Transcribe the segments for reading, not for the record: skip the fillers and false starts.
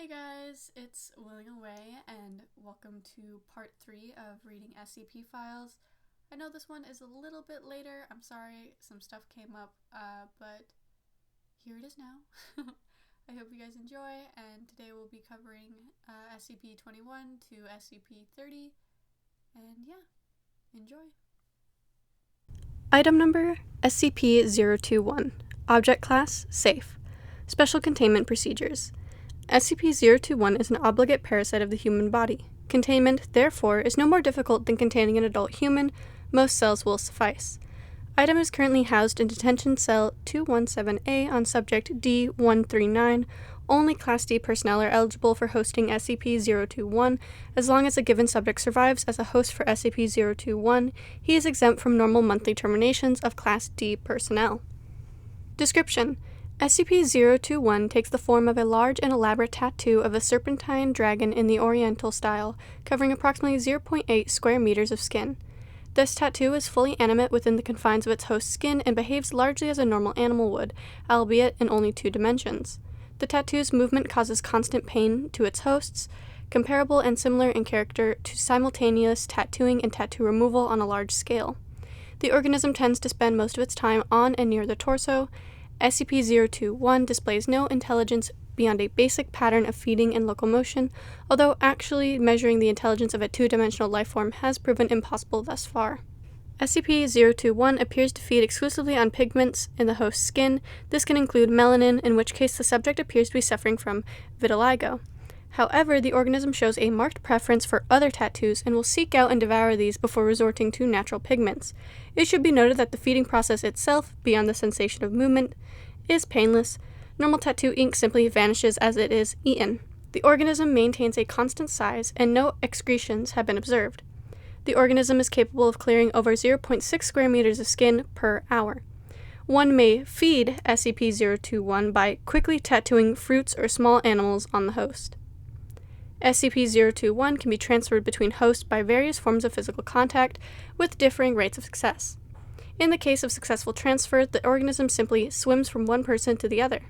Hey guys, it's Willow and welcome to part 3 of reading SCP Files. I know this one is a little bit later, I'm sorry, some stuff came up, but here it is now. I hope you guys enjoy, and today we'll be covering SCP-21 to SCP-30, and yeah, enjoy. Item number SCP-021. Object Class Safe. Special Containment Procedures. SCP-021 is an obligate parasite of the human body. Containment, therefore, is no more difficult than containing an adult human. Most cells will suffice. Item is currently housed in Detention Cell 217A on Subject D-139. Only Class D personnel are eligible for hosting SCP-021. As long as a given subject survives as a host for SCP-021, he is exempt from normal monthly terminations of Class D personnel. Description: SCP-021 takes the form of a large and elaborate tattoo of a serpentine dragon in the Oriental style, covering approximately 0.8 square meters of skin. This tattoo is fully animate within the confines of its host's skin and behaves largely as a normal animal would, albeit in only 2 dimensions. The tattoo's movement causes constant pain to its hosts, comparable and similar in character to simultaneous tattooing and tattoo removal on a large scale. The organism tends to spend most of its time on and near the torso. SCP-021 displays no intelligence beyond a basic pattern of feeding and locomotion, although actually measuring the intelligence of a 2-dimensional lifeform has proven impossible thus far. SCP-021 appears to feed exclusively on pigments in the host's skin. This can include melanin, in which case the subject appears to be suffering from vitiligo. However, the organism shows a marked preference for other tattoos and will seek out and devour these before resorting to natural pigments. It should be noted that the feeding process itself, beyond the sensation of movement, is painless. Normal tattoo ink simply vanishes as it is eaten. The organism maintains a constant size, and no excretions have been observed. The organism is capable of clearing over 0.6 square meters of skin per hour. One may feed SCP-021 by quickly tattooing fruits or small animals on the host. SCP-021 can be transferred between hosts by various forms of physical contact, with differing rates of success. In the case of successful transfer, the organism simply swims from one person to the other.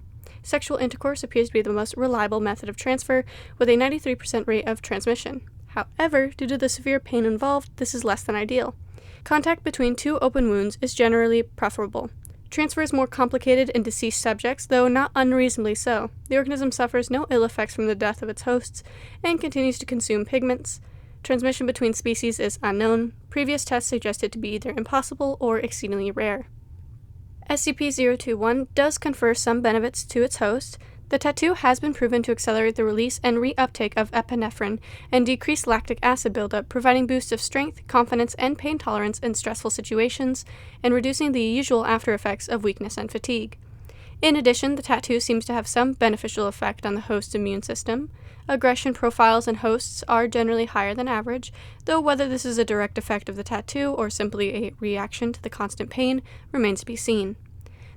Sexual intercourse appears to be the most reliable method of transfer, with a 93% rate of transmission. However, due to the severe pain involved, this is less than ideal. Contact between 2 open wounds is generally preferable. Transfer is more complicated in deceased subjects, though not unreasonably so. The organism suffers no ill effects from the death of its hosts and continues to consume pigments. Transmission between species is unknown. Previous tests suggest it to be either impossible or exceedingly rare. SCP-021 does confer some benefits to its host. The tattoo has been proven to accelerate the release and reuptake of epinephrine and decrease lactic acid buildup, providing boosts of strength, confidence, and pain tolerance in stressful situations, and reducing the usual after effects of weakness and fatigue. In addition, the tattoo seems to have some beneficial effect on the host's immune system. Aggression profiles in hosts are generally higher than average, though whether this is a direct effect of the tattoo or simply a reaction to the constant pain remains to be seen.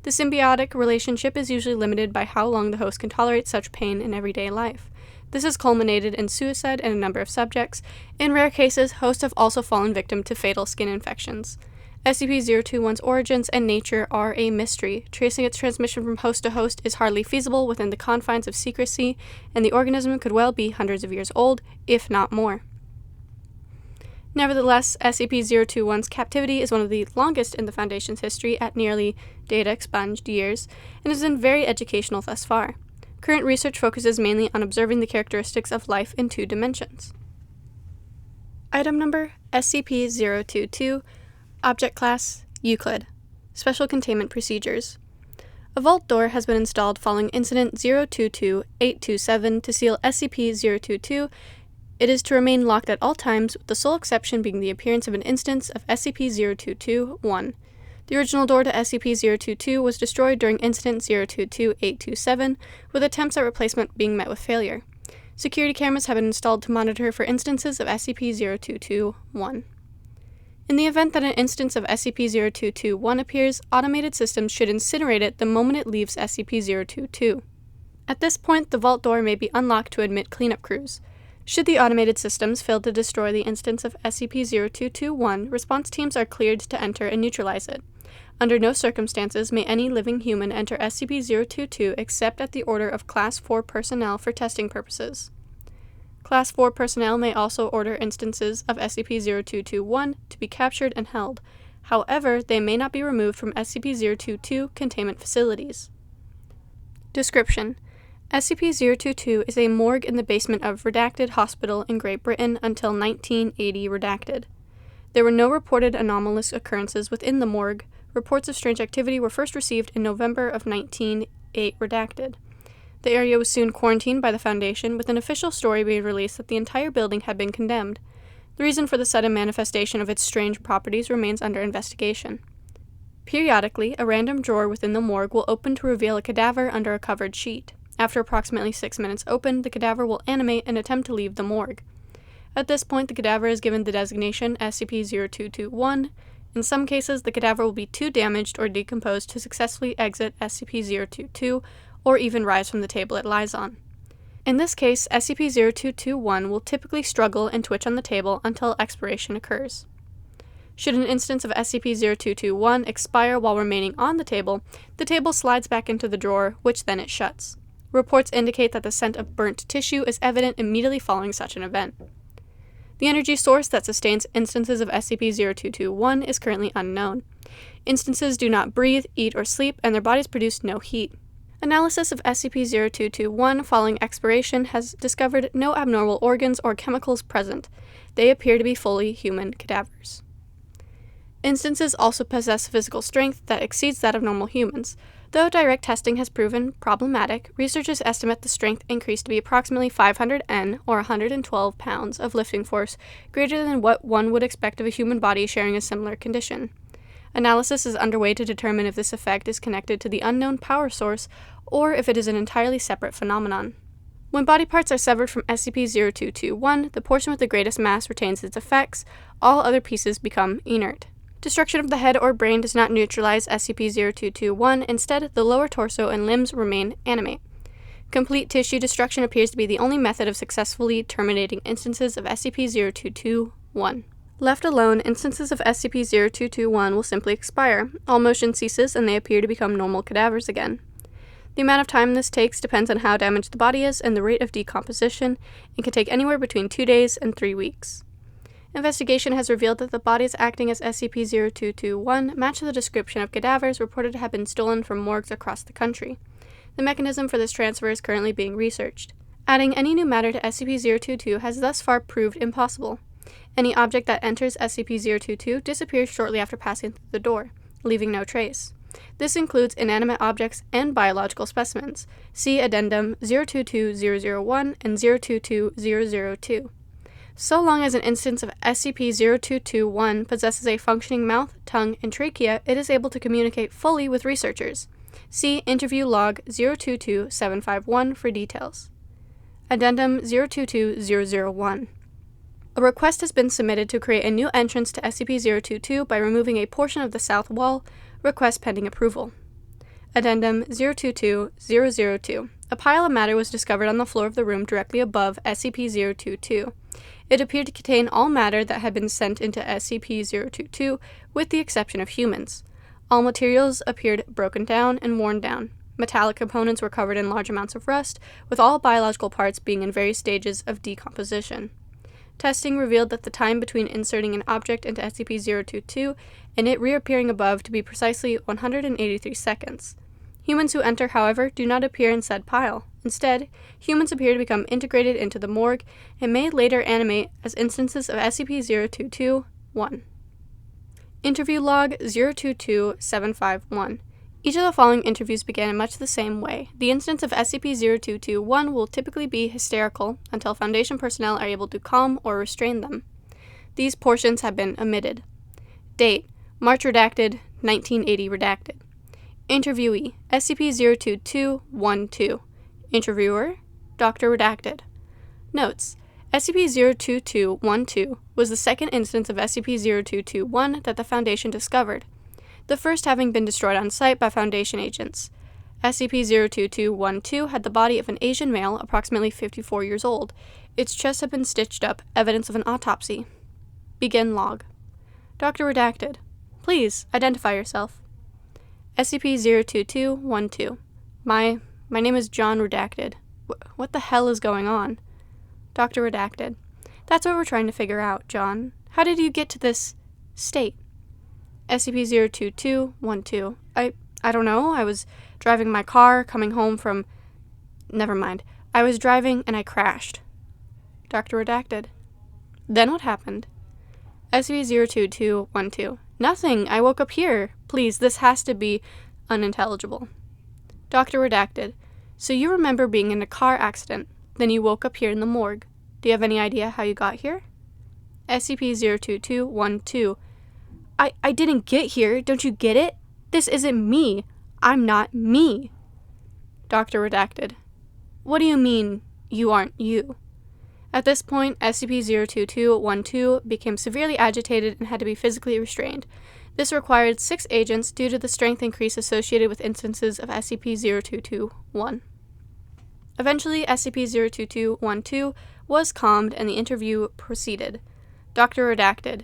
The symbiotic relationship is usually limited by how long the host can tolerate such pain in everyday life. This has culminated in suicide in a number of subjects. In rare cases, hosts have also fallen victim to fatal skin infections. SCP-021's origins and nature are a mystery. Tracing its transmission from host to host is hardly feasible within the confines of secrecy, and the organism could well be hundreds of years old, if not more. Nevertheless, SCP-021's captivity is one of the longest in the Foundation's history at nearly data-expunged years, and has been very educational thus far. Current research focuses mainly on observing the characteristics of life in 2 dimensions. Item number SCP-022. Object Class Euclid. Special Containment Procedures. A vault door has been installed following Incident 022-827 to seal SCP-022. It is to remain locked at all times, with the sole exception being the appearance of an instance of SCP-022-1. The original door to SCP-022 was destroyed during Incident 022-827, with attempts at replacement being met with failure. Security cameras have been installed to monitor for instances of SCP-022-1. In the event that an instance of SCP-022-1 appears, automated systems should incinerate it the moment it leaves SCP-022. At this point, the vault door may be unlocked to admit cleanup crews. Should the automated systems fail to destroy the instance of SCP-022-1, response teams are cleared to enter and neutralize it. Under no circumstances may any living human enter SCP-022 except at the order of Class 4 personnel for testing purposes. Class 4 personnel may also order instances of SCP-0221 to be captured and held. However, they may not be removed from SCP-022 containment facilities. Description: SCP-022 is a morgue in the basement of Redacted Hospital in Great Britain until 1980 Redacted. There were no reported anomalous occurrences within the morgue. Reports of strange activity were first received in November of 1908 Redacted. The area was soon quarantined by the Foundation, with an official story being released that the entire building had been condemned. The reason for the sudden manifestation of its strange properties remains under investigation. Periodically, a random drawer within the morgue will open to reveal a cadaver under a covered sheet. After approximately 6 minutes open, the cadaver will animate and attempt to leave the morgue. At this point, the cadaver is given the designation SCP-0221. In some cases, the cadaver will be too damaged or decomposed to successfully exit SCP-022 or even rise from the table it lies on. In this case, SCP-0221 will typically struggle and twitch on the table until expiration occurs. Should an instance of SCP-0221 expire while remaining on the table slides back into the drawer, which then it shuts. Reports indicate that the scent of burnt tissue is evident immediately following such an event. The energy source that sustains instances of SCP-0221 is currently unknown. Instances do not breathe, eat, or sleep, and their bodies produce no heat. Analysis of SCP-0221 following expiration has discovered no abnormal organs or chemicals present. They appear to be fully human cadavers. Instances also possess physical strength that exceeds that of normal humans. Though direct testing has proven problematic, researchers estimate the strength increase to be approximately 500 N, or 112 pounds, of lifting force, greater than what one would expect of a human body sharing a similar condition. Analysis is underway to determine if this effect is connected to the unknown power source, or if it is an entirely separate phenomenon. When body parts are severed from SCP-0221, the portion with the greatest mass retains its effects. All other pieces become inert. Destruction of the head or brain does not neutralize SCP-0221, instead, the lower torso and limbs remain animate. Complete tissue destruction appears to be the only method of successfully terminating instances of SCP-0221. Left alone, instances of SCP-0221 will simply expire. All motion ceases and they appear to become normal cadavers again. The amount of time this takes depends on how damaged the body is and the rate of decomposition, and can take anywhere between 2 days and 3 weeks. Investigation has revealed that the bodies acting as SCP-0221 match the description of cadavers reported to have been stolen from morgues across the country. The mechanism for this transfer is currently being researched. Adding any new matter to SCP-022 has thus far proved impossible. Any object that enters SCP-022 disappears shortly after passing through the door, leaving no trace. This includes inanimate objects and biological specimens. See Addendum 022001 and 022002. So long as an instance of SCP-0221 possesses a functioning mouth, tongue, and trachea, it is able to communicate fully with researchers. See Interview Log 022751 for details. Addendum 022001. A request has been submitted to create a new entrance to SCP-022 by removing a portion of the south wall. Request pending approval. Addendum 022002. A pile of matter was discovered on the floor of the room directly above SCP-022. It appeared to contain all matter that had been sent into SCP-022, with the exception of humans. All materials appeared broken down and worn down. Metallic components were covered in large amounts of rust, with all biological parts being in various stages of decomposition. Testing revealed that the time between inserting an object into SCP-022 and it reappearing above to be precisely 183 seconds. Humans who enter, however, do not appear in said pile. Instead, humans appear to become integrated into the morgue and may later animate as instances of SCP-022-1. Interview Log 022751. Each of the following interviews began in much the same way. The instance of SCP-0221 will typically be hysterical until Foundation personnel are able to calm or restrain them. These portions have been omitted. Date: March redacted, 1980 redacted. Interviewee: SCP-02212. Interviewer: Dr. Redacted. Notes: SCP-02212 was the second instance of SCP-0221 that the Foundation discovered, the first having been destroyed on site by Foundation agents. SCP-02212 had the body of an Asian male, approximately 54 years old. Its chest had been stitched up, evidence of an autopsy. Begin log. Dr. Redacted. Please, identify yourself. SCP-022-12. My name is John Redacted. What the hell is going on? Dr. Redacted. That's what we're trying to figure out, John. How did you get to this state? SCP-022-12. I don't know. I was driving my car, coming home from... Never mind. I was driving and I crashed. Dr. Redacted. Then what happened? SCP-022-12. Nothing. I woke up here. Please, this has to be unintelligible. Dr. Redacted. So you remember being in a car accident. Then you woke up here in the morgue. Do you have any idea how you got here? SCP-022-12. I didn't get here. Don't you get it? This isn't me. I'm not me. Dr. Redacted. What do you mean, you aren't you? At this point, SCP-022-12 became severely agitated and had to be physically restrained. This required 6 agents due to the strength increase associated with instances of SCP-022-1. Eventually, SCP-022-12 was calmed and the interview proceeded. Dr. Redacted.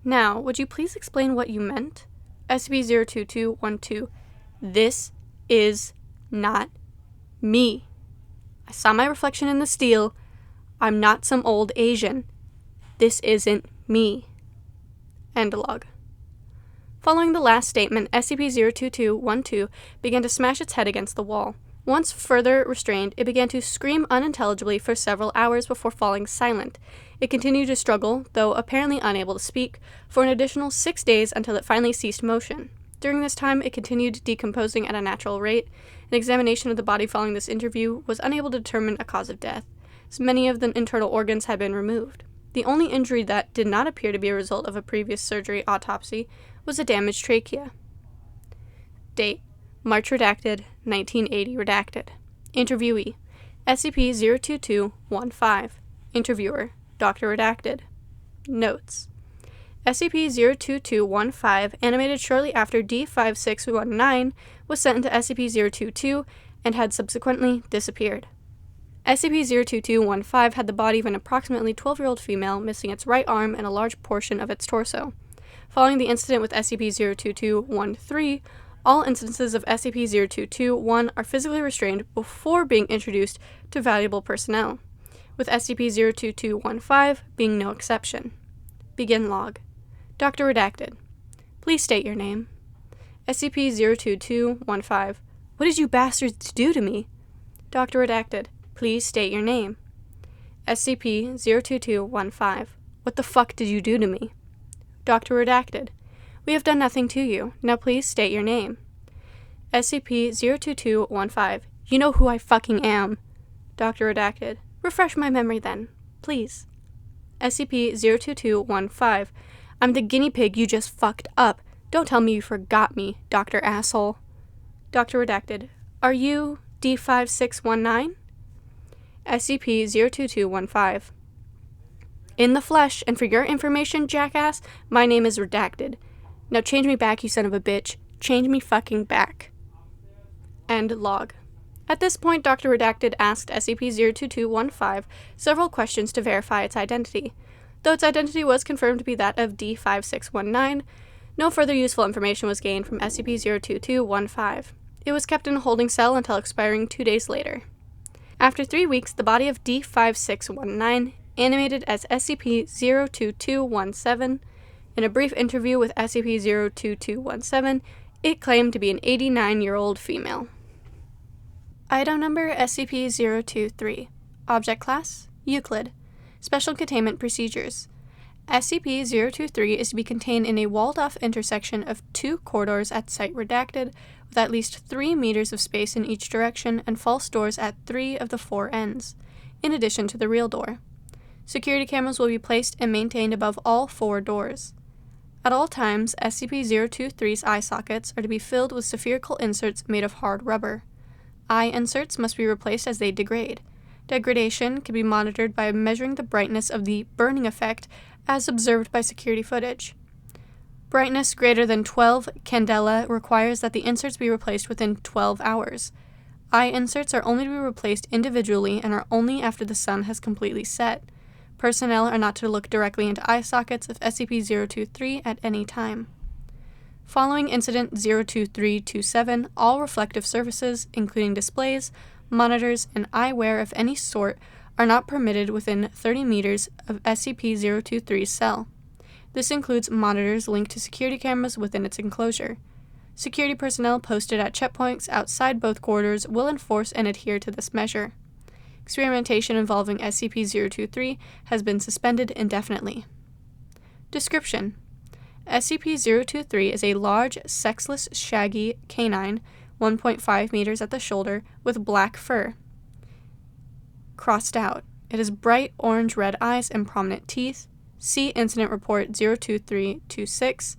Now, would you please explain what you meant? SCP-022-12. This is not me. I saw my reflection in the steel. I'm not some old Asian. This isn't me. End log. Following the last statement, SCP-022-12 began to smash its head against the wall. Once further restrained, it began to scream unintelligibly for several hours before falling silent. It continued to struggle, though apparently unable to speak, for an additional 6 days until it finally ceased motion. During this time, it continued decomposing at a natural rate. An examination of the body following this interview was unable to determine a cause of death, as many of the internal organs had been removed. The only injury that did not appear to be a result of a previous surgery autopsy was a damaged trachea. Date: March Redacted, 1980 Redacted. Interviewee: SCP-022-15. Interviewer: Dr. Redacted. Notes: SCP-022-15, animated shortly after D5619, was sent into SCP-022 and had subsequently disappeared. SCP-022-15 had the body of an approximately 12-year-old female missing its right arm and a large portion of its torso. Following the incident with SCP-022-13, all instances of SCP-022-1 are physically restrained before being introduced to valuable personnel, with SCP-022-15 being no exception. Begin log. Dr. Redacted. Please state your name. SCP-022-15. What did you bastards do to me? Dr. Redacted. Please state your name. SCP-022-15. What the fuck did you do to me? Dr. Redacted. We have done nothing to you. Now please state your name. SCP-022-15. You know who I fucking am. Dr. Redacted. Refresh my memory then, please. SCP-022-15. I'm the guinea pig you just fucked up. Don't tell me you forgot me, Dr. Asshole. Dr. Redacted. Are you D5619? SCP-022-15. In the flesh, and for your information, jackass, my name is Redacted. Now change me back, you son of a bitch. Change me fucking back. End log. At this point, Dr. Redacted asked SCP-022-15 several questions to verify its identity. Though its identity was confirmed to be that of D5619, no further useful information was gained from SCP-022-15. It was kept in a holding cell until expiring 2 days later. After 3 weeks, the body of D5619, animated as SCP-02217, in a brief interview with SCP-02217, it claimed to be an 89-year-old female. Item number SCP-023. Object Class: Euclid. Special Containment Procedures. SCP-023 is to be contained in a walled-off intersection of 2 corridors at Site Redacted, with at least 3 meters of space in each direction and false doors at 3 of the 4 ends, in addition to the real door. Security cameras will be placed and maintained above all 4 doors. At all times, SCP-023's eye sockets are to be filled with spherical inserts made of hard rubber. Eye inserts must be replaced as they degrade. Degradation can be monitored by measuring the brightness of the burning effect as observed by security footage. Brightness greater than 12 candela requires that the inserts be replaced within 12 hours. Eye inserts are only to be replaced individually and are only after the sun has completely set. Personnel are not to look directly into eye sockets of SCP-023 at any time. Following Incident 02327, all reflective surfaces, including displays, monitors, and eyewear of any sort, are not permitted within 30 meters of SCP-023's cell. This includes monitors linked to security cameras within its enclosure. Security personnel posted at checkpoints outside both corridors will enforce and adhere to this measure. Experimentation involving SCP-023 has been suspended indefinitely. Description: SCP-023 is a large, sexless, shaggy canine, 1.5 meters at the shoulder, with black fur. Crossed out. It has bright orange-red eyes and prominent teeth. See Incident Report 02326.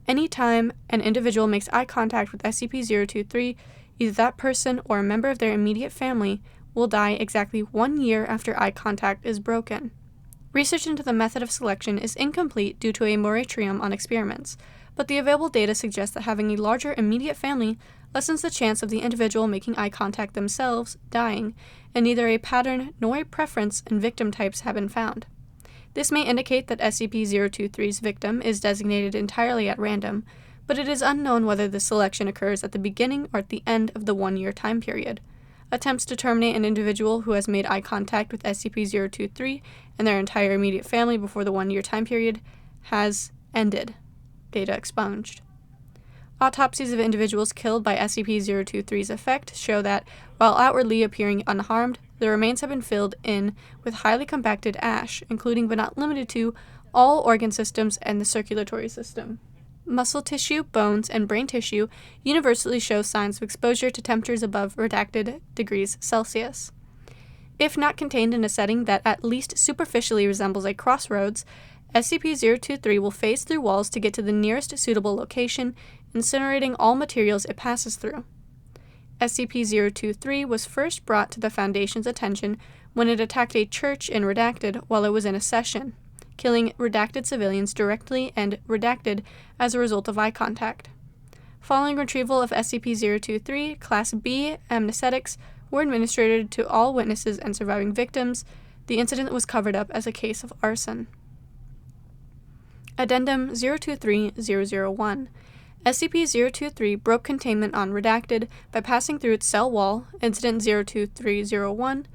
Anytime an individual makes eye contact with SCP-023, either that person or a member of their immediate family will die exactly 1 year after eye contact is broken. Research into the method of selection is incomplete due to a moratorium on experiments, but the available data suggests that having a larger immediate family lessens the chance of the individual making eye contact themselves dying, and neither a pattern nor a preference in victim types have been found. This may indicate that SCP-023's victim is designated entirely at random, but it is unknown whether this selection occurs at the beginning or at the end of the 1 year time period. Attempts to terminate an individual who has made eye contact with SCP-023 and their entire immediate family before the 1 year time period has ended. Data expunged. Autopsies of individuals killed by SCP-023's effect show that, while outwardly appearing unharmed, the remains have been filled in with highly compacted ash, including but not limited to all organ systems and the circulatory system. Muscle tissue, bones, and brain tissue universally show signs of exposure to temperatures above redacted degrees Celsius. If not contained in a setting that at least superficially resembles a crossroads, SCP-023 will phase through walls to get to the nearest suitable location, incinerating all materials it passes through. SCP-023 was first brought to the Foundation's attention when it attacked a church in Redacted while it was in a session, killing Redacted civilians directly and Redacted as a result of eye contact. Following retrieval of SCP-023, Class B amnesthetics were administered to all witnesses and surviving victims. The incident was covered up as a case of arson. Addendum 023-001. SCP-023 broke containment on Redacted by passing through its cell wall. Incident 02301.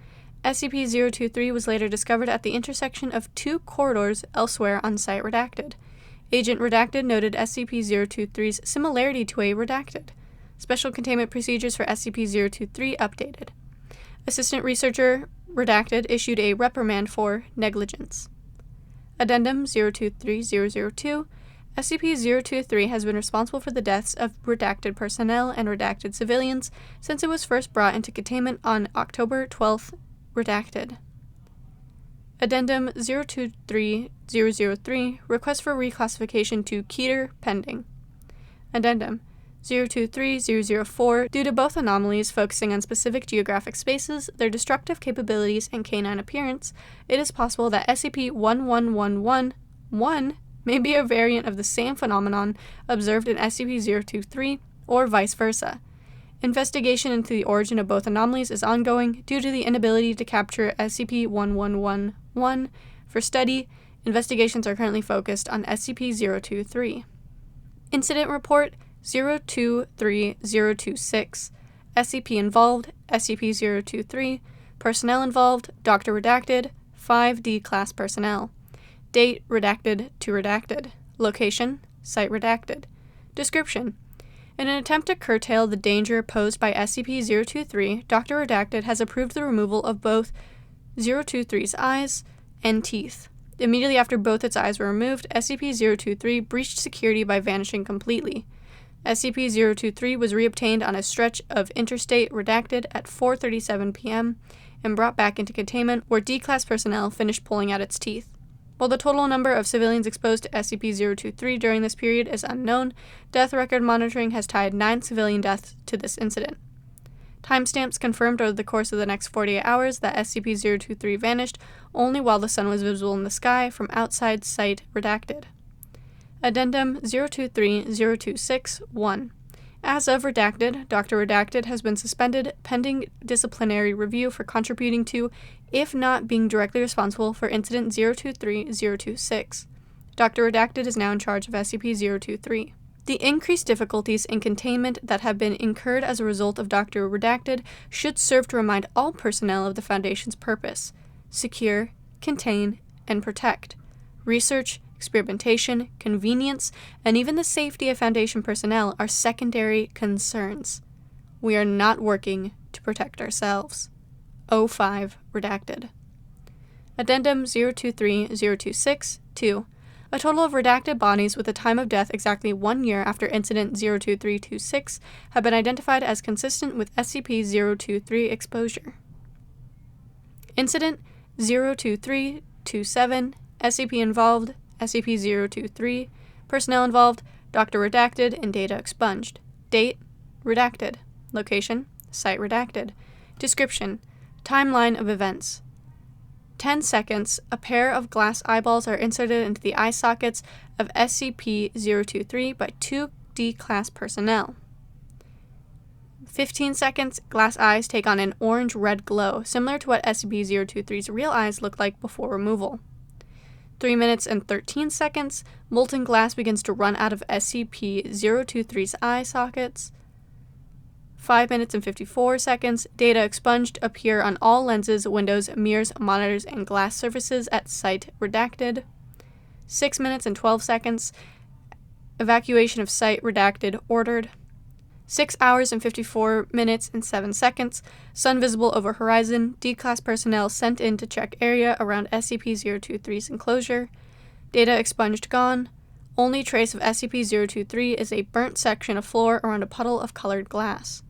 SCP-023 was later discovered at the intersection of 2 corridors elsewhere on Site Redacted. Agent Redacted noted SCP-023's similarity to a Redacted. Special containment procedures for SCP-023 updated. Assistant Researcher Redacted issued a reprimand for negligence. Addendum 023-002. SCP-023 has been responsible for the deaths of Redacted personnel and Redacted civilians since it was first brought into containment on October 12th, Redacted. Addendum 023-003. Request for reclassification to Keter pending. Addendum 023-004. Due to both anomalies focusing on specific geographic spaces, their destructive capabilities, and canine appearance, it is possible that SCP-11111 may be a variant of the same phenomenon observed in SCP-023, or vice versa. Investigation into the origin of both anomalies is ongoing due to the inability to capture SCP-1111 for study. Investigations are currently focused on SCP-023. Incident Report 023026. SCP involved, SCP-023. Personnel involved, Dr. Redacted, 5D Class personnel. Date, Redacted to Redacted. Location, Site Redacted. Description: in an attempt to curtail the danger posed by SCP-023, Dr. Redacted has approved the removal of both 023's eyes and teeth. Immediately after both its eyes were removed, SCP-023 breached security by vanishing completely. SCP-023 was reobtained on a stretch of Interstate Redacted at 4:37 p.m. and brought back into containment, where D-Class personnel finished pulling out its teeth. While the total number of civilians exposed to SCP-023 during this period is unknown, death record monitoring has tied 9 civilian deaths to this incident. Timestamps confirmed over the course of the next 48 hours that SCP-023 vanished only while the sun was visible in the sky from outside Site Redacted. Addendum 023-026-1. As of Redacted, Dr. Redacted has been suspended pending disciplinary review for contributing to, if not being directly responsible for Incident 023-026. Dr. Redacted is now in charge of SCP-023. The increased difficulties in containment that have been incurred as a result of Dr. Redacted should serve to remind all personnel of the Foundation's purpose: secure, contain, and protect. Research, experimentation, convenience, and even the safety of Foundation personnel are secondary concerns. We are not working to protect ourselves. 05 Redacted. Addendum 023026-2. A total of redacted bodies with a time of death exactly 1 year after Incident 02326 have been identified as consistent with SCP-023 exposure. Incident 02327, SCP involved, SCP-023, personnel involved, Dr. Redacted, and data expunged. Date, redacted. Location, site redacted. Description, timeline of events. 10 seconds, a pair of glass eyeballs are inserted into the eye sockets of SCP-023 by 2D class personnel. 15 seconds, glass eyes take on an orange-red glow, similar to what SCP-023's real eyes looked like before removal. 3 minutes and 13 seconds, molten glass begins to run out of SCP-023's eye sockets. 5 minutes and 54 seconds, data expunged appear on all lenses, windows, mirrors, monitors, and glass surfaces at site redacted. 6 minutes and 12 seconds, evacuation of site redacted ordered. 6 hours and 54 minutes and 7 seconds, sun visible over horizon, D-class personnel sent in to check area around SCP-023's enclosure. Data expunged gone. Only trace of SCP-023 is a burnt section of floor around a puddle of colored glass.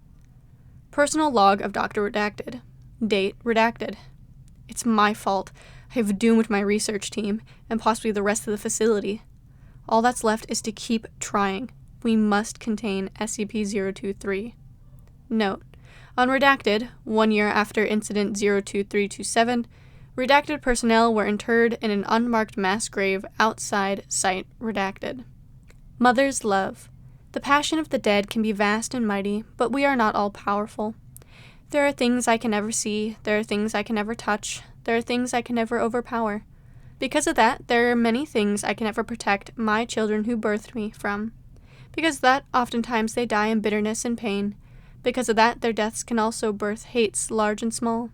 Personal log of Dr. Redacted. Date redacted. It's my fault. I have doomed my research team, and possibly the rest of the facility. All that's left is to keep trying. We must contain SCP-023. Note: on Redacted, 1 year after Incident 02327, redacted personnel were interred in an unmarked mass grave outside Site Redacted. Mother's love. The passion of the dead can be vast and mighty, but we are not all-powerful. There are things I can never see, there are things I can never touch, there are things I can never overpower. Because of that, there are many things I can never protect my children who birthed me from. Because of that, oftentimes they die in bitterness and pain. Because of that, their deaths can also birth hates large and small.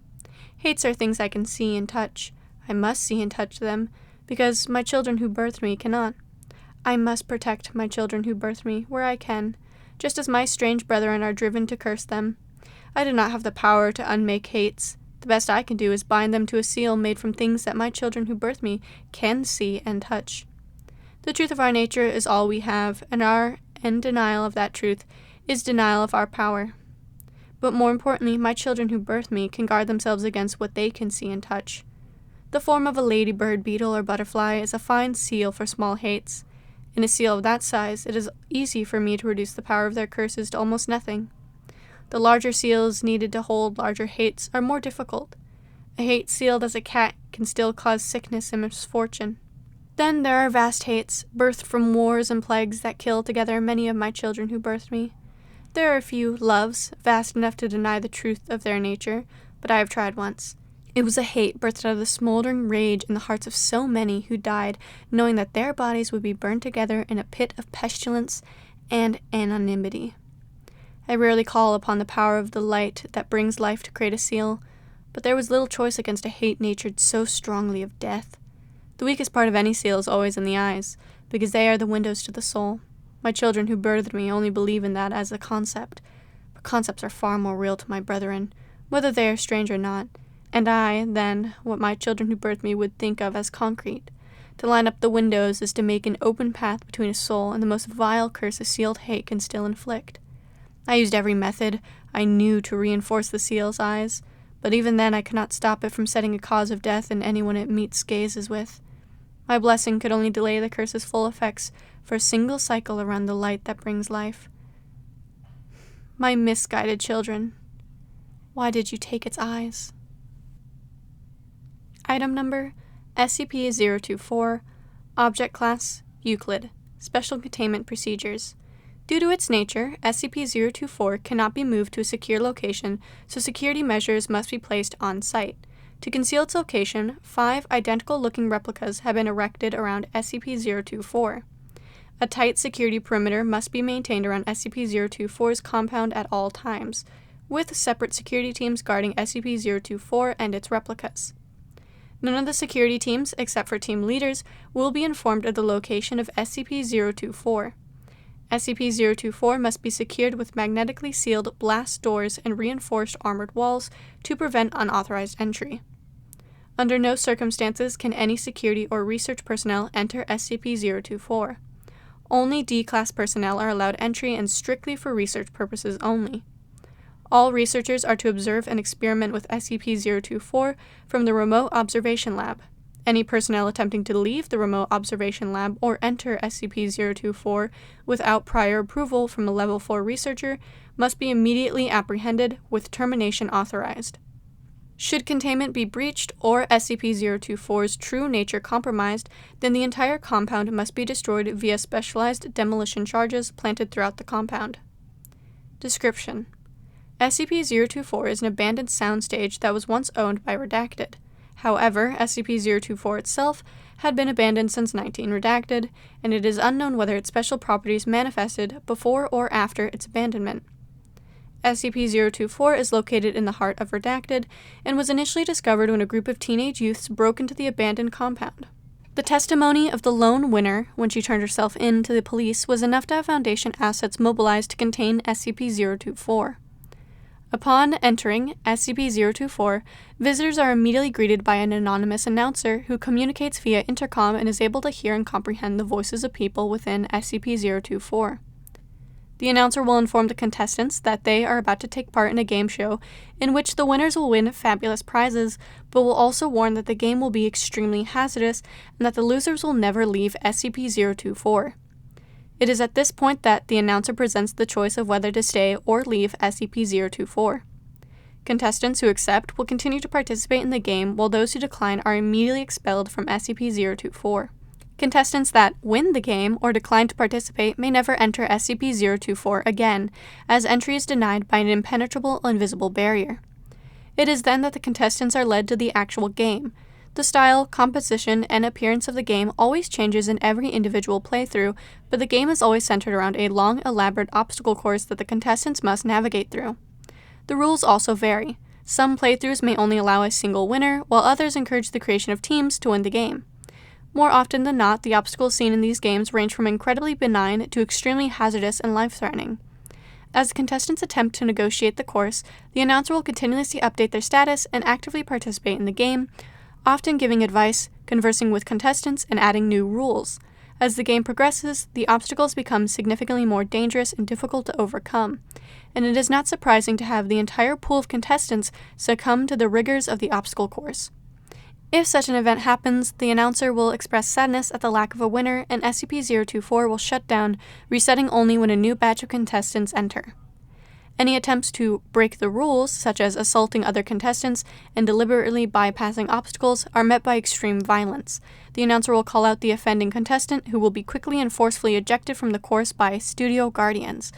Hates are things I can see and touch. I must see and touch them, because my children who birthed me cannot. I must protect my children who birthed me where I can, just as my strange brethren are driven to curse them. I do not have the power to unmake hates. The best I can do is bind them to a seal made from things that my children who birthed me can see and touch. The truth of our nature is all we have, and our denial of that truth is denial of our power. But more importantly, my children who birthed me can guard themselves against what they can see and touch. The form of a ladybird, beetle, or butterfly is a fine seal for small hates. In a seal of that size, it is easy for me to reduce the power of their curses to almost nothing. The larger seals needed to hold larger hates are more difficult. A hate sealed as a cat can still cause sickness and misfortune. Then there are vast hates, birthed from wars and plagues that kill together many of my children who birthed me. There are a few loves, vast enough to deny the truth of their nature, but I have tried once. It was a hate birthed out of the smoldering rage in the hearts of so many who died, knowing that their bodies would be burned together in a pit of pestilence and anonymity. I rarely call upon the power of the light that brings life to create a seal, but there was little choice against a hate natured so strongly of death. The weakest part of any seal is always in the eyes, because they are the windows to the soul. My children who birthed me only believe in that as a concept, but concepts are far more real to my brethren, whether they are strange or not, and I, then, what my children who birthed me would think of as concrete. To line up the windows is to make an open path between a soul and the most vile curse a sealed hate can still inflict. I used every method I knew to reinforce the seal's eyes, but even then I could not stop it from setting a cause of death in anyone it meets gazes with. My blessing could only delay the curse's full effects for a single cycle around the light that brings life. My misguided children, why did you take its eyes? Item number, SCP-024, Object Class, Euclid, Special Containment Procedures. Due to its nature, SCP-024 cannot be moved to a secure location, so security measures must be placed on site. To conceal its location, 5 identical-looking replicas have been erected around SCP-024. A tight security perimeter must be maintained around SCP-024's compound at all times, with separate security teams guarding SCP-024 and its replicas. None of the security teams, except for team leaders, will be informed of the location of SCP-024. SCP-024 must be secured with magnetically sealed blast doors and reinforced armored walls to prevent unauthorized entry. Under no circumstances can any security or research personnel enter SCP-024. Only D-Class personnel are allowed entry and strictly for research purposes only. All researchers are to observe and experiment with SCP-024 from the Remote Observation Lab. Any personnel attempting to leave the Remote Observation Lab or enter SCP-024 without prior approval from a Level 4 researcher must be immediately apprehended, with termination authorized. Should containment be breached or SCP-024's true nature compromised, then the entire compound must be destroyed via specialized demolition charges planted throughout the compound. Description: SCP-024 is an abandoned soundstage that was once owned by Redacted. However, SCP-024 itself had been abandoned since 19-Redacted, and it is unknown whether its special properties manifested before or after its abandonment. SCP-024 is located in the heart of Redacted, and was initially discovered when a group of teenage youths broke into the abandoned compound. The testimony of the lone winner, when she turned herself in to the police, was enough to have Foundation assets mobilized to contain SCP-024. Upon entering SCP-024, visitors are immediately greeted by an anonymous announcer who communicates via intercom and is able to hear and comprehend the voices of people within SCP-024. The announcer will inform the contestants that they are about to take part in a game show in which the winners will win fabulous prizes, but will also warn that the game will be extremely hazardous and that the losers will never leave SCP-024. It is at this point that the announcer presents the choice of whether to stay or leave SCP-024. Contestants who accept will continue to participate in the game, while those who decline are immediately expelled from SCP-024. Contestants that win the game or decline to participate may never enter SCP-024 again, as entry is denied by an impenetrable invisible barrier. It is then that the contestants are led to the actual game. The style, composition, and appearance of the game always changes in every individual playthrough, but the game is always centered around a long, elaborate obstacle course that the contestants must navigate through. The rules also vary. Some playthroughs may only allow a single winner, while others encourage the creation of teams to win the game. More often than not, the obstacles seen in these games range from incredibly benign to extremely hazardous and life-threatening. As the contestants attempt to negotiate the course, the announcer will continuously update their status and actively participate in the game, often giving advice, conversing with contestants, and adding new rules. As the game progresses, the obstacles become significantly more dangerous and difficult to overcome, and it is not surprising to have the entire pool of contestants succumb to the rigors of the obstacle course. If such an event happens, the announcer will express sadness at the lack of a winner, and SCP-024 will shut down, resetting only when a new batch of contestants enter. Any attempts to break the rules, such as assaulting other contestants and deliberately bypassing obstacles, are met by extreme violence. The announcer will call out the offending contestant, who will be quickly and forcefully ejected from the course by Studio Guardians.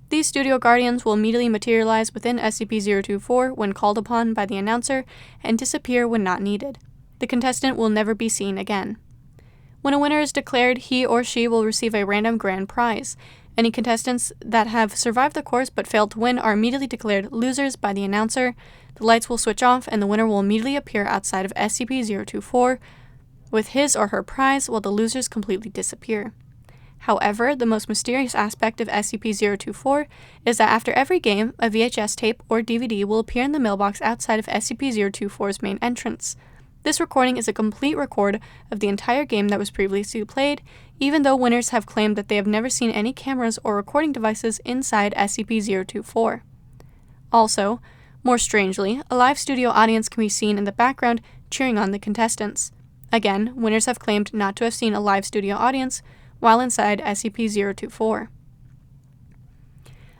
These Studio Guardians will immediately materialize within SCP-024 when called upon by the announcer, and disappear when not needed. The contestant will never be seen again. When a winner is declared, he or she will receive a random grand prize. Any contestants that have survived the course but failed to win are immediately declared losers by the announcer. The lights will switch off, and the winner will immediately appear outside of SCP-024 with his or her prize, while the losers completely disappear. However, the most mysterious aspect of SCP-024 is that after every game, a VHS tape or DVD will appear in the mailbox outside of SCP-024's main entrance. This recording is a complete record of the entire game that was previously played, even though winners have claimed that they have never seen any cameras or recording devices inside SCP-024. Also, more strangely, a live studio audience can be seen in the background cheering on the contestants. Again, winners have claimed not to have seen a live studio audience while inside SCP-024.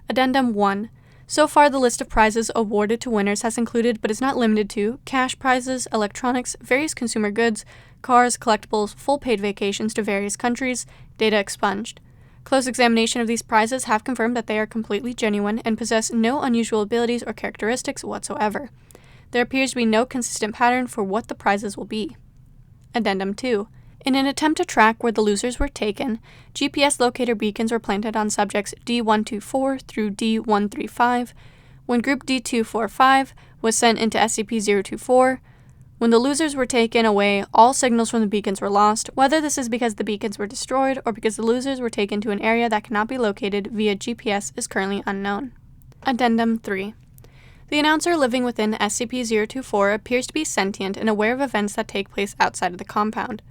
Addendum 1. So far, the list of prizes awarded to winners has included, but is not limited to, cash prizes, electronics, various consumer goods, cars, collectibles, full paid vacations to various countries, data expunged. Close examination of these prizes have confirmed that they are completely genuine and possess no unusual abilities or characteristics whatsoever. There appears to be no consistent pattern for what the prizes will be. Addendum 2. In an attempt to track where the losers were taken, GPS locator beacons were planted on subjects D124 through D135. When group D245 was sent into SCP-024, when the losers were taken away, all signals from the beacons were lost. Whether this is because the beacons were destroyed or because the losers were taken to an area that cannot be located via GPS is currently unknown. Addendum 3. The announcer living within SCP-024 appears to be sentient and aware of events that take place outside of the compound.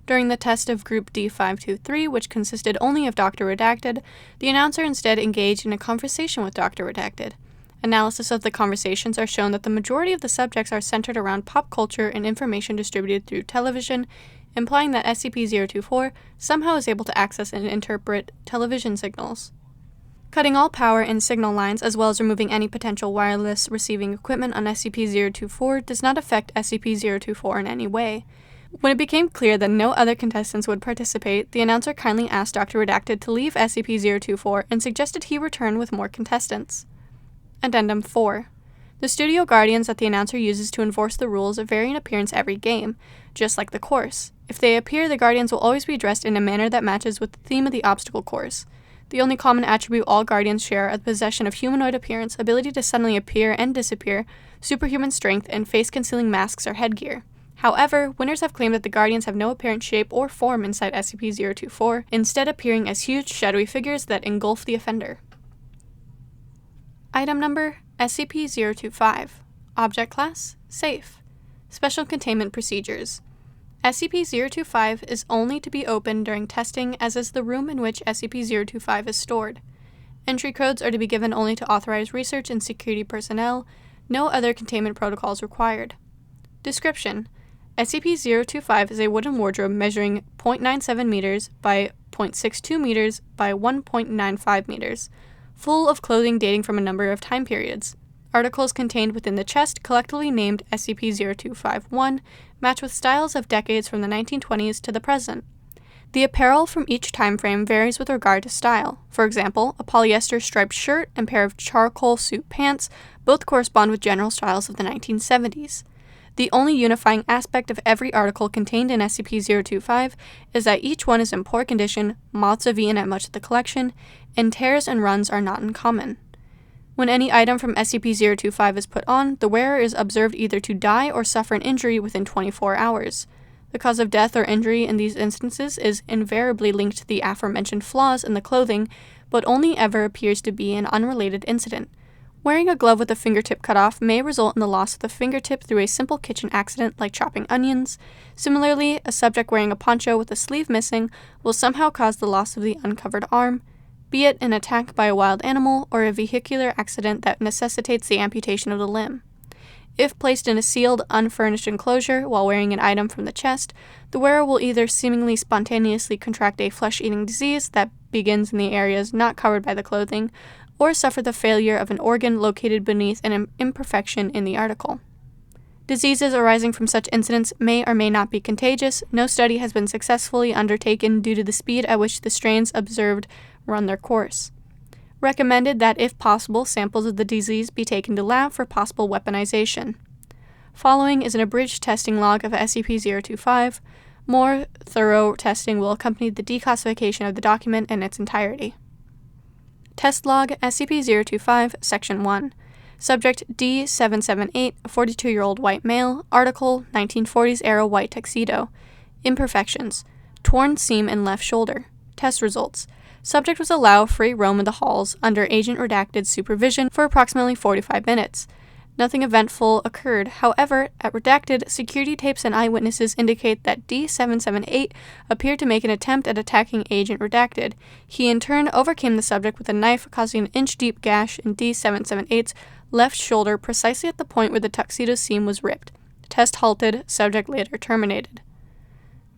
During the test of Group D523, which consisted only of Dr. Redacted, the announcer instead engaged in a conversation with Dr. Redacted. Analysis of the conversations are shown that the majority of the subjects are centered around pop culture and information distributed through television, implying that SCP-024 somehow is able to access and interpret television signals. Cutting all power and signal lines, as well as removing any potential wireless receiving equipment on SCP-024, does not affect SCP-024 in any way. When it became clear that no other contestants would participate, the announcer kindly asked Dr. Redacted to leave SCP-024 and suggested he return with more contestants. Addendum 4. The studio guardians that the announcer uses to enforce the rules vary in appearance every game, just like the course. If they appear, the guardians will always be dressed in a manner that matches with the theme of the obstacle course. The only common attribute all guardians share are the possession of humanoid appearance, ability to suddenly appear and disappear, superhuman strength, and face-concealing masks or headgear. However, winners have claimed that the guardians have no apparent shape or form inside SCP-024, instead appearing as huge, shadowy figures that engulf the offender. Item number, SCP-025. Object Class, Safe. Special Containment Procedures. SCP-025 is only to be opened during testing, as is the room in which SCP-025 is stored. Entry codes are to be given only to authorized research and security personnel. No other containment protocols required. Description: SCP-025 is a wooden wardrobe measuring 0.97 meters by 0.62 meters by 1.95 meters. Full of clothing dating from a number of time periods. Articles contained within the chest, collectively named SCP-0251, match with styles of decades from the 1920s to the present. The apparel from each time frame varies with regard to style. For example, a polyester striped shirt and pair of charcoal suit pants both correspond with general styles of the 1970s. The only unifying aspect of every article contained in SCP-025 is that each one is in poor condition, moths have eaten at much of the collection, and tears and runs are not uncommon. When any item from SCP-025 is put on, the wearer is observed either to die or suffer an injury within 24 hours. The cause of death or injury in these instances is invariably linked to the aforementioned flaws in the clothing, but only ever appears to be an unrelated incident. Wearing a glove with the fingertip cut off may result in the loss of the fingertip through a simple kitchen accident like chopping onions. Similarly, a subject wearing a poncho with a sleeve missing will somehow cause the loss of the uncovered arm, be it an attack by a wild animal or a vehicular accident that necessitates the amputation of the limb. If placed in a sealed, unfurnished enclosure while wearing an item from the chest, the wearer will either seemingly spontaneously contract a flesh-eating disease that begins in the areas not covered by the clothing, or suffer the failure of an organ located beneath an imperfection in the article. Diseases arising from such incidents may or may not be contagious. No study has been successfully undertaken due to the speed at which the strains observed run their course. Recommended that, if possible, samples of the disease be taken to lab for possible weaponization. Following is an abridged testing log of SCP-025. More thorough testing will accompany the declassification of the document in its entirety. Test Log SCP-025, Section 1. Subject D778, 42-year-old white male. Article, 1940s era white tuxedo. Imperfections: torn seam in left shoulder. Test results: subject was allowed free roam in the halls under Agent Redacted's supervision for approximately 45 minutes. Nothing eventful occurred. However, at Redacted, security tapes and eyewitnesses indicate that D778 appeared to make an attempt at attacking Agent Redacted. He in turn overcame the subject with a knife, causing an inch-deep gash in D778's left shoulder precisely at the point where the tuxedo seam was ripped. Test halted. Subject later terminated.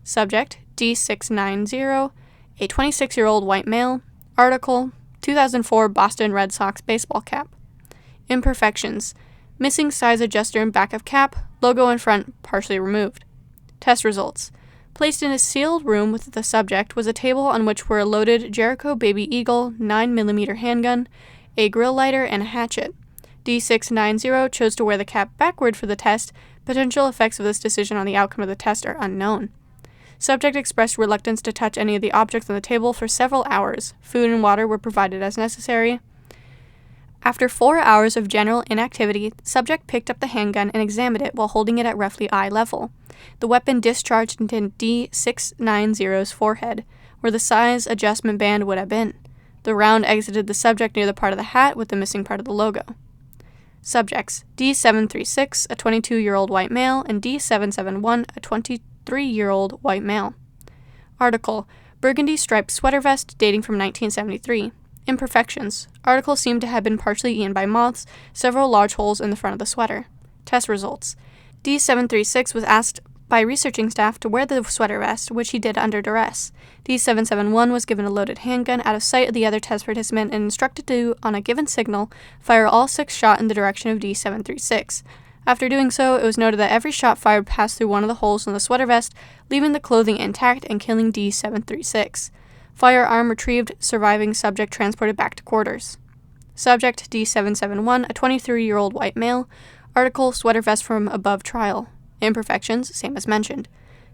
Subject D690, a 26-year-old white male. Article, 2004 Boston Red Sox baseball cap. Imperfections: missing size adjuster in back of cap, logo in front partially removed. Test results: placed in a sealed room with the subject was a table on which were a loaded Jericho Baby Eagle 9mm handgun, a grill lighter, and a hatchet. D690 chose to wear the cap backward for the test. Potential effects of this decision on the outcome of the test are unknown. Subject expressed reluctance to touch any of the objects on the table for several hours. Food and water were provided as necessary. After 4 hours of general inactivity, subject picked up the handgun and examined it while holding it at roughly eye level. The weapon discharged into D690's forehead, where the size adjustment band would have been. The round exited the subject near the part of the hat with the missing part of the logo. Subjects: D736, a 22-year-old white male, and D771, a 23-year-old white male. Article: Burgundy striped sweater vest dating from 1973. Imperfections: article seemed to have been partially eaten by moths, several large holes in the front of the sweater. Test results: D736 was asked by researching staff to wear the sweater vest, which he did under duress. D771 was given a loaded handgun out of sight of the other test participant and instructed to, on a given signal, fire all 6 shots in the direction of D736. After doing so, it was noted that every shot fired passed through one of the holes in the sweater vest, leaving the clothing intact and killing D736. Firearm retrieved, surviving subject transported back to quarters. Subject: D771, a 23-year-old white male. Article: sweater vest from above trial. Imperfections, same as mentioned.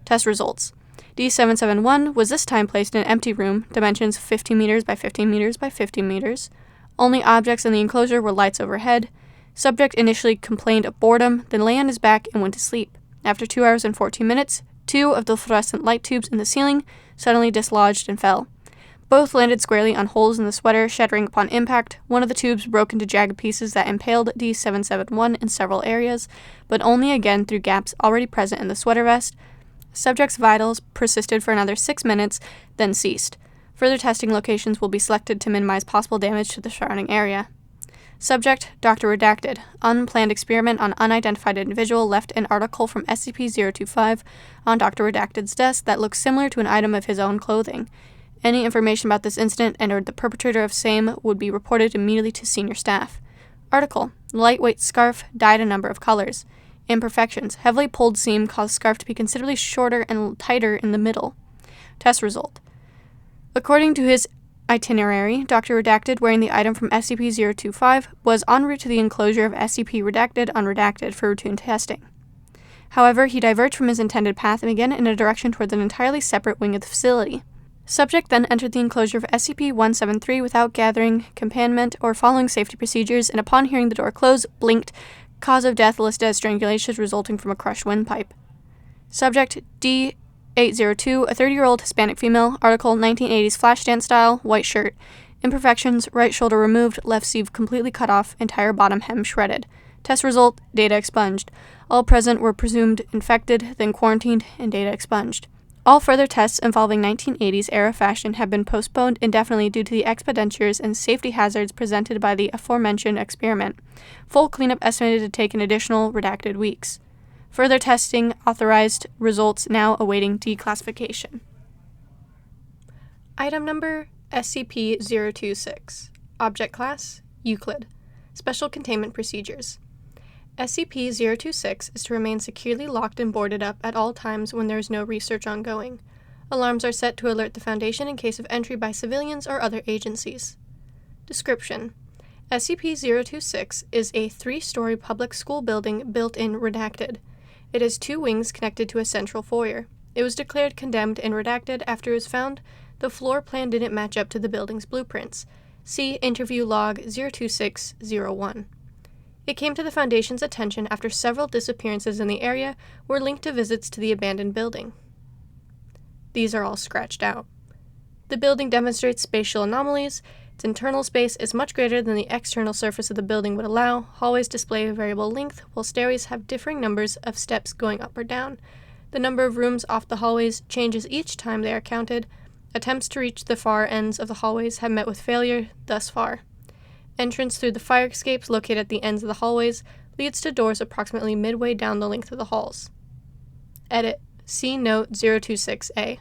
Test results: D771 was this time placed in an empty room, dimensions 15 meters by 15 meters by 15 meters. Only objects in the enclosure were lights overhead. Subject initially complained of boredom, then lay on his back and went to sleep. After 2 hours and 14 minutes, 2 of the fluorescent light tubes in the ceiling suddenly dislodged and fell. Both landed squarely on holes in the sweater, shattering upon impact. One of the tubes broke into jagged pieces that impaled D771 in several areas, but only again through gaps already present in the sweater vest. Subject's vitals persisted for another 6 minutes, then ceased. Further testing locations will be selected to minimize possible damage to the surrounding area. Subject: Dr. Redacted. Unplanned experiment on unidentified individual left an article from SCP-025 on Dr. Redacted's desk that looks similar to an item of his own clothing. Any information about this incident and or the perpetrator of same would be reported immediately to senior staff. Article: lightweight scarf, dyed a number of colors. Imperfections: heavily pulled seam caused scarf to be considerably shorter and tighter in the middle. Test result: according to his itinerary, Dr. Redacted, wearing the item from SCP-025, was en route to the enclosure of SCP Redacted Unredacted for routine testing. However, he diverged from his intended path and began in a direction towards an entirely separate wing of the facility. Subject then entered the enclosure of SCP-173 without gathering companionment or following safety procedures, and upon hearing the door close, blinked. Cause of death listed as strangulation resulting from a crushed windpipe. Subject: D802, a 30-year-old Hispanic female. Article: 1980s flash dance style, white shirt. Imperfections: right shoulder removed, left sleeve completely cut off, entire bottom hem shredded. Test result: data expunged. All present were presumed infected, then quarantined, and data expunged. All further tests involving 1980s era fashion have been postponed indefinitely due to the expenditures and safety hazards presented by the aforementioned experiment. Full cleanup estimated to take an additional redacted weeks. Further testing authorized, results now awaiting declassification. Item number: SCP-026. Object Class: Euclid. Special Containment Procedures. SCP-026 is to remain securely locked and boarded up at all times when there is no research ongoing. Alarms are set to alert the Foundation in case of entry by civilians or other agencies. Description: SCP-026 is a 3-story public school building built in Redacted. It has 2 wings connected to a central foyer. It was declared condemned in Redacted after it was found the floor plan didn't match up to the building's blueprints. See Interview Log 02601. It came to the Foundation's attention after several disappearances in the area were linked to visits to the abandoned building. These are all scratched out. The building demonstrates spatial anomalies. Its internal space is much greater than the external surface of the building would allow. Hallways display a variable length, while stairways have differing numbers of steps going up or down. The number of rooms off the hallways changes each time they are counted. Attempts to reach the far ends of the hallways have met with failure thus far. Entrance through the fire escapes located at the ends of the hallways leads to doors approximately midway down the length of the halls. Edit. See Note 026A.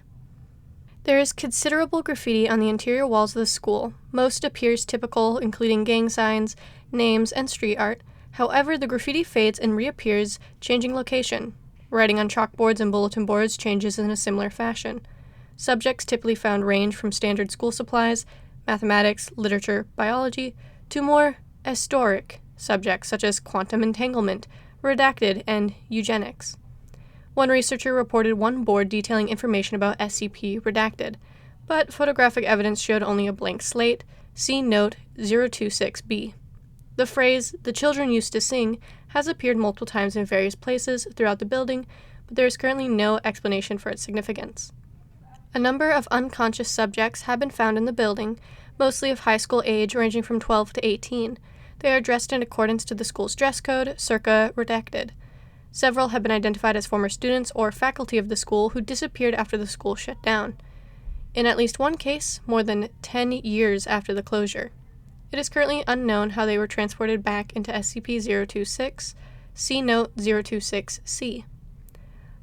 There is considerable graffiti on the interior walls of the school. Most appears typical, including gang signs, names, and street art. However, the graffiti fades and reappears, changing location. Writing on chalkboards and bulletin boards changes in a similar fashion. Subjects typically found range from standard school supplies, mathematics, literature, biology, to more historic subjects such as quantum entanglement, redacted, and eugenics. One researcher reported one board detailing information about SCP redacted, but photographic evidence showed only a blank slate. See Note 026B. The phrase, "the children used to sing," has appeared multiple times in various places throughout the building, but there is currently no explanation for its significance. A number of unconscious subjects have been found in the building, mostly of high school age ranging from 12 to 18. They are dressed in accordance to the school's dress code, circa redacted. Several have been identified as former students or faculty of the school who disappeared after the school shut down. In at least one case, more than 10 years after the closure. It is currently unknown how they were transported back into SCP-026, see Note 026-C.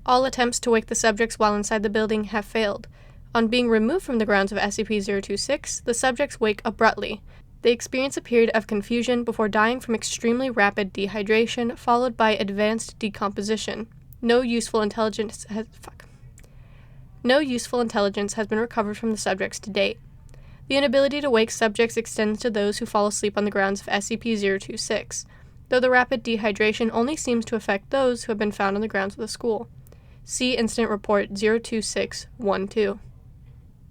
All attempts to wake the subjects while inside the building have failed. On being removed from the grounds of SCP-026, the subjects wake abruptly. They experience a period of confusion before dying from extremely rapid dehydration, followed by advanced decomposition. No useful intelligence has been recovered from the subjects to date. The inability to wake subjects extends to those who fall asleep on the grounds of SCP-026, though the rapid dehydration only seems to affect those who have been found on the grounds of the school. See Incident Report 02612.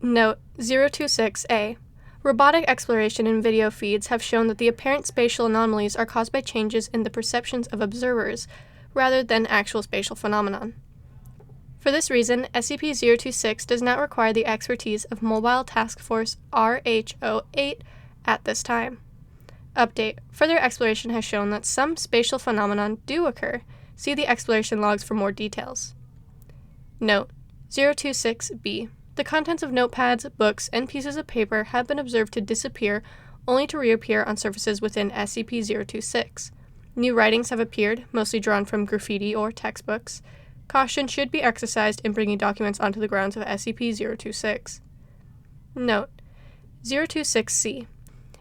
Note 026A. Robotic exploration and video feeds have shown that the apparent spatial anomalies are caused by changes in the perceptions of observers, rather than actual spatial phenomenon. For this reason, SCP-026 does not require the expertise of Mobile Task Force RH08 at this time. Update. Further exploration has shown that some spatial phenomenon do occur. See the exploration logs for more details. Note 026B. The contents of notepads, books, and pieces of paper have been observed to disappear, only to reappear on surfaces within SCP-026. New writings have appeared, mostly drawn from graffiti or textbooks. Caution should be exercised in bringing documents onto the grounds of SCP-026. Note 026-C.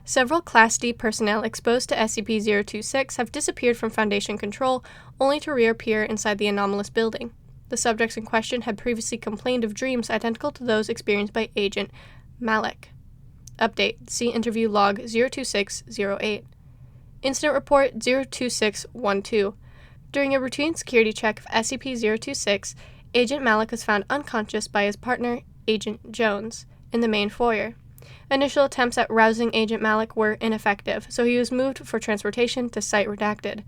Several Class D personnel exposed to SCP-026 have disappeared from Foundation control, only to reappear inside the anomalous building. The subjects in question had previously complained of dreams identical to those experienced by Agent Malik. Update. See Interview Log 02608. Incident Report 02612. During a routine security check of SCP-026, Agent Malik was found unconscious by his partner, Agent Jones, in the main foyer. Initial attempts at rousing Agent Malik were ineffective, so he was moved for transportation to Site Redacted.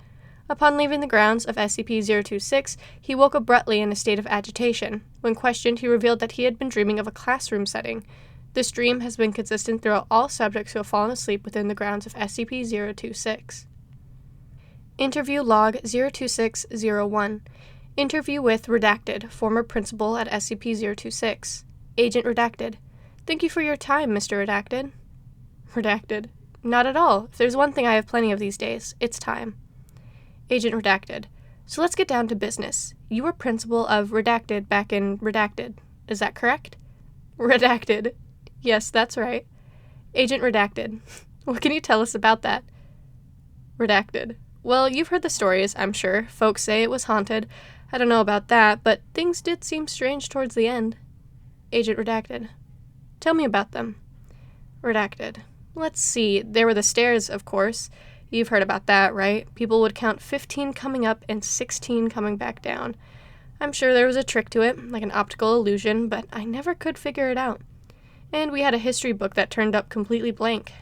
Upon leaving the grounds of SCP-026, he woke abruptly in a state of agitation. When questioned, he revealed that he had been dreaming of a classroom setting. This dream has been consistent throughout all subjects who have fallen asleep within the grounds of SCP-026. Interview Log 02601. Interview with Redacted, former principal at SCP-026. Agent Redacted. Thank you for your time, Mr. Redacted. Redacted. Not at all. If there's one thing I have plenty of these days, it's time. Agent Redacted. So let's get down to business. You were principal of Redacted back in Redacted. Is that correct? Redacted. Yes, that's right. Agent Redacted. What can you tell us about that? Redacted. Well, you've heard the stories, I'm sure. Folks say it was haunted. I don't know about that, but things did seem strange towards the end. Agent Redacted. Tell me about them. Redacted. Let's see. There were the stairs, of course. You've heard about that, right? People would count 15 coming up and 16 coming back down. I'm sure there was a trick to it, like an optical illusion, but I never could figure it out. And we had a history book that turned up completely blank.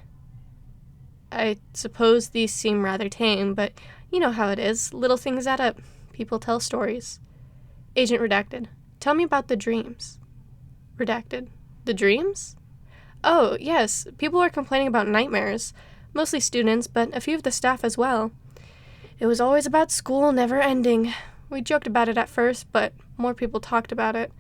I suppose these seem rather tame, but you know how it is. Little things add up. People tell stories. Agent Redacted. Tell me about the dreams. Redacted. The dreams? Oh, yes. People were complaining about nightmares. Mostly students, but a few of the staff as well. It was always about school never ending. We joked about it at first, but more people talked about it.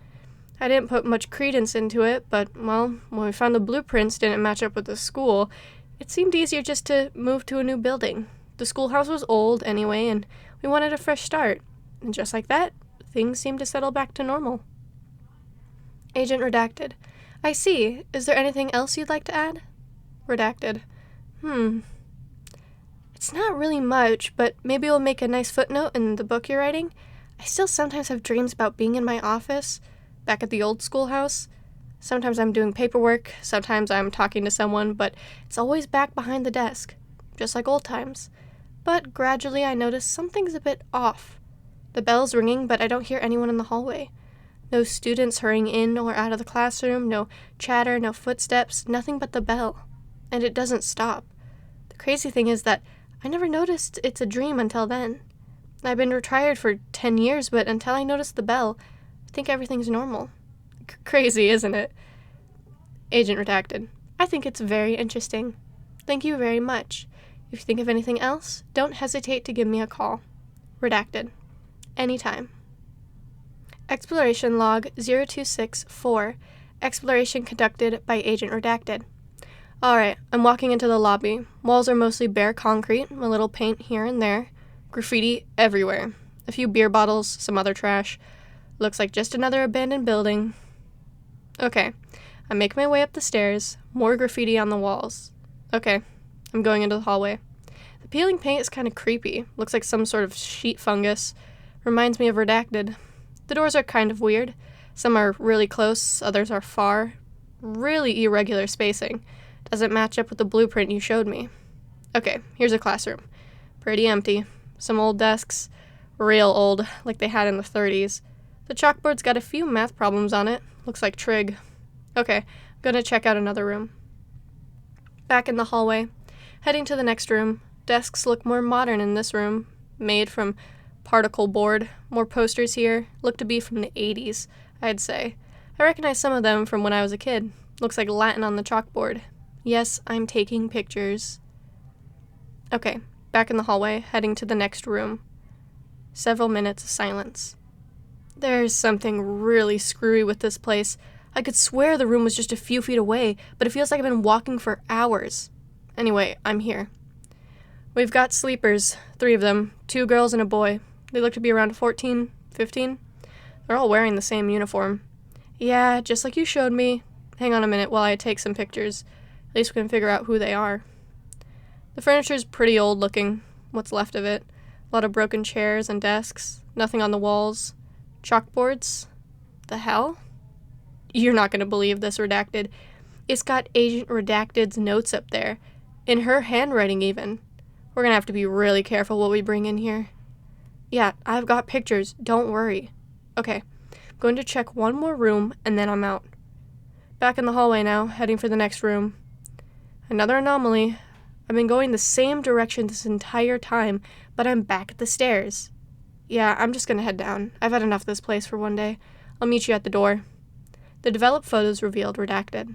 I didn't put much credence into it, but, well, when we found the blueprints didn't match up with the school, it seemed easier just to move to a new building. The schoolhouse was old anyway, and we wanted a fresh start. And just like that, things seemed to settle back to normal. Agent Redacted. I see. Is there anything else you'd like to add? Redacted. It's not really much, but maybe we'll make a nice footnote in the book you're writing. I still sometimes have dreams about being in my office, back at the old schoolhouse. Sometimes I'm doing paperwork, sometimes I'm talking to someone, but it's always back behind the desk, just like old times. But gradually I notice something's a bit off. The bell's ringing, but I don't hear anyone in the hallway. No students hurrying in or out of the classroom, no chatter, no footsteps, nothing but the bell. And it doesn't stop. The crazy thing is that I never noticed it's a dream until then. I've been retired for 10 years, but until I noticed the bell, I think everything's normal. Crazy, isn't it? Agent Redacted. I think it's very interesting. Thank you very much. If you think of anything else, don't hesitate to give me a call. Redacted. Anytime. Exploration Log 0264. Exploration conducted by Agent Redacted. Alright, I'm walking into the lobby. Walls are mostly bare concrete, a little paint here and there. Graffiti everywhere. A few beer bottles, some other trash. Looks like just another abandoned building. Okay, I make my way up the stairs. More graffiti on the walls. Okay, I'm going into the hallway. The peeling paint is kind of creepy. Looks like some sort of sheet fungus. Reminds me of Redacted. The doors are kind of weird. Some are really close, others are far. Really irregular spacing. Doesn't match up with the blueprint you showed me. Okay, here's a classroom. Pretty empty. Some old desks. Real old, like they had in the 30s. The chalkboard's got a few math problems on it. Looks like trig. Okay, I'm gonna check out another room. Back in the hallway. Heading to the next room. Desks look more modern in this room. Made from particle board. More posters here. Look to be from the 80s, I'd say. I recognize some of them from when I was a kid. Looks like Latin on the chalkboard. Yes, I'm taking pictures. Okay, back in the hallway, heading to the next room. Several minutes of silence. There's something really screwy with this place. I could swear the room was just a few feet away, but it feels like I've been walking for hours. Anyway, I'm here. We've got sleepers, 3 of them, 2 girls and a boy. They look to be around 14, 15. They're all wearing the same uniform. Yeah, just like you showed me. Hang on a minute while I take some pictures. At least we can figure out who they are. The furniture's pretty old looking, what's left of it. A lot of broken chairs and desks. Nothing on the walls. Chalkboards? The hell? You're not going to believe this, Redacted. It's got Agent Redacted's notes up there. In her handwriting, even. We're going to have to be really careful what we bring in here. Yeah, I've got pictures. Don't worry. Okay, I'm going to check one more room, and then I'm out. Back in the hallway now, heading for the next room. Another anomaly. I've been going the same direction this entire time, but I'm back at the stairs. Yeah, I'm just going to head down. I've had enough of this place for one day. I'll meet you at the door. The developed photos revealed Redacted.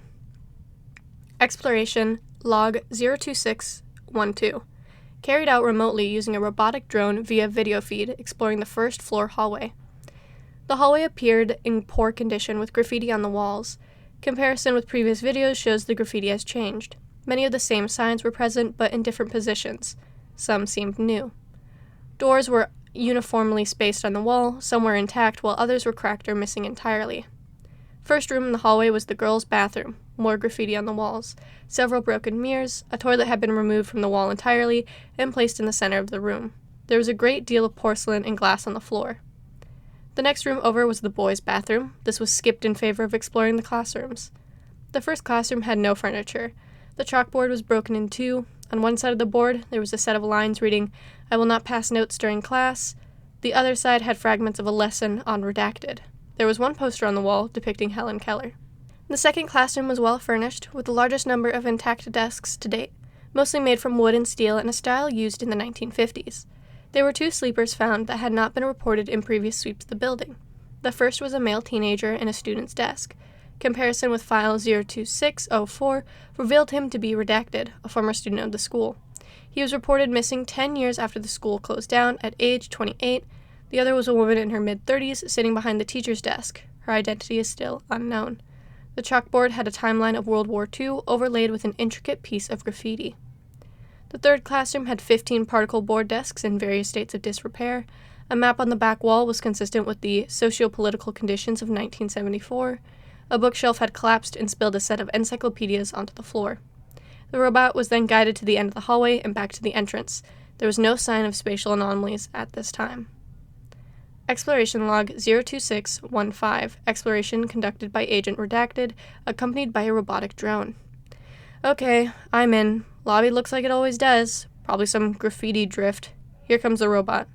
Exploration Log 02612. Carried out remotely using a robotic drone via video feed, exploring the first floor hallway. The hallway appeared in poor condition with graffiti on the walls. Comparison with previous videos shows the graffiti has changed. Many of the same signs were present, but in different positions. Some seemed new. Doors were uniformly spaced on the wall, some were intact, while others were cracked or missing entirely. First room in the hallway was the girls' bathroom. More graffiti on the walls. Several broken mirrors. A toilet had been removed from the wall entirely and placed in the center of the room. There was a great deal of porcelain and glass on the floor. The next room over was the boys' bathroom. This was skipped in favor of exploring the classrooms. The first classroom had no furniture. The chalkboard was broken in 2. On one side of the board, there was a set of lines reading, "I will not pass notes during class." The other side had fragments of a lesson on Redacted. There was one poster on the wall depicting Helen Keller. The second classroom was well furnished, with the largest number of intact desks to date, mostly made from wood and steel in a style used in the 1950s. There were 2 sleepers found that had not been reported in previous sweeps of the building. The first was a male teenager in a student's desk. Comparison with file 02604 revealed him to be Redacted, a former student of the school. He was reported missing 10 years after the school closed down at age 28. The other was a woman in her mid-30s sitting behind the teacher's desk. Her identity is still unknown. The chalkboard had a timeline of World War II overlaid with an intricate piece of graffiti. The third classroom had 15 particle board desks in various states of disrepair. A map on the back wall was consistent with the socio-political conditions of 1974. A bookshelf had collapsed and spilled a set of encyclopedias onto the floor. The robot was then guided to the end of the hallway and back to the entrance. There was no sign of spatial anomalies at this time. Exploration Log 02615. Exploration conducted by Agent Redacted, accompanied by a robotic drone. Okay, I'm in. Lobby looks like it always does. Probably some graffiti drift. Here comes the robot.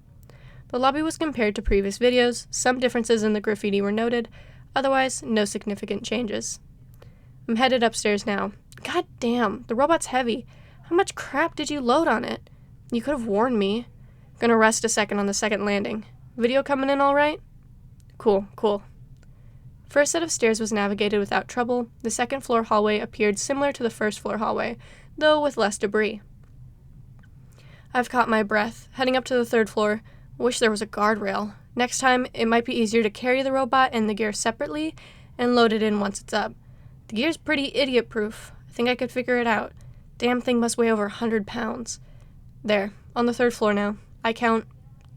The lobby was compared to previous videos, some differences in the graffiti were noted, otherwise, no significant changes. I'm headed upstairs now. God damn, the robot's heavy. How much crap did you load on it? You could have warned me. Gonna rest a second on the second landing. Video coming in all right? Cool. First set of stairs was navigated without trouble. The second floor hallway appeared similar to the first floor hallway, though with less debris. I've caught my breath. Heading up to the third floor. Wish there was a guardrail. Next time, it might be easier to carry the robot and the gear separately and load it in once it's up. The gear's pretty idiot-proof. I think I could figure it out. Damn thing must weigh over 100 pounds. There, on the third floor now. I count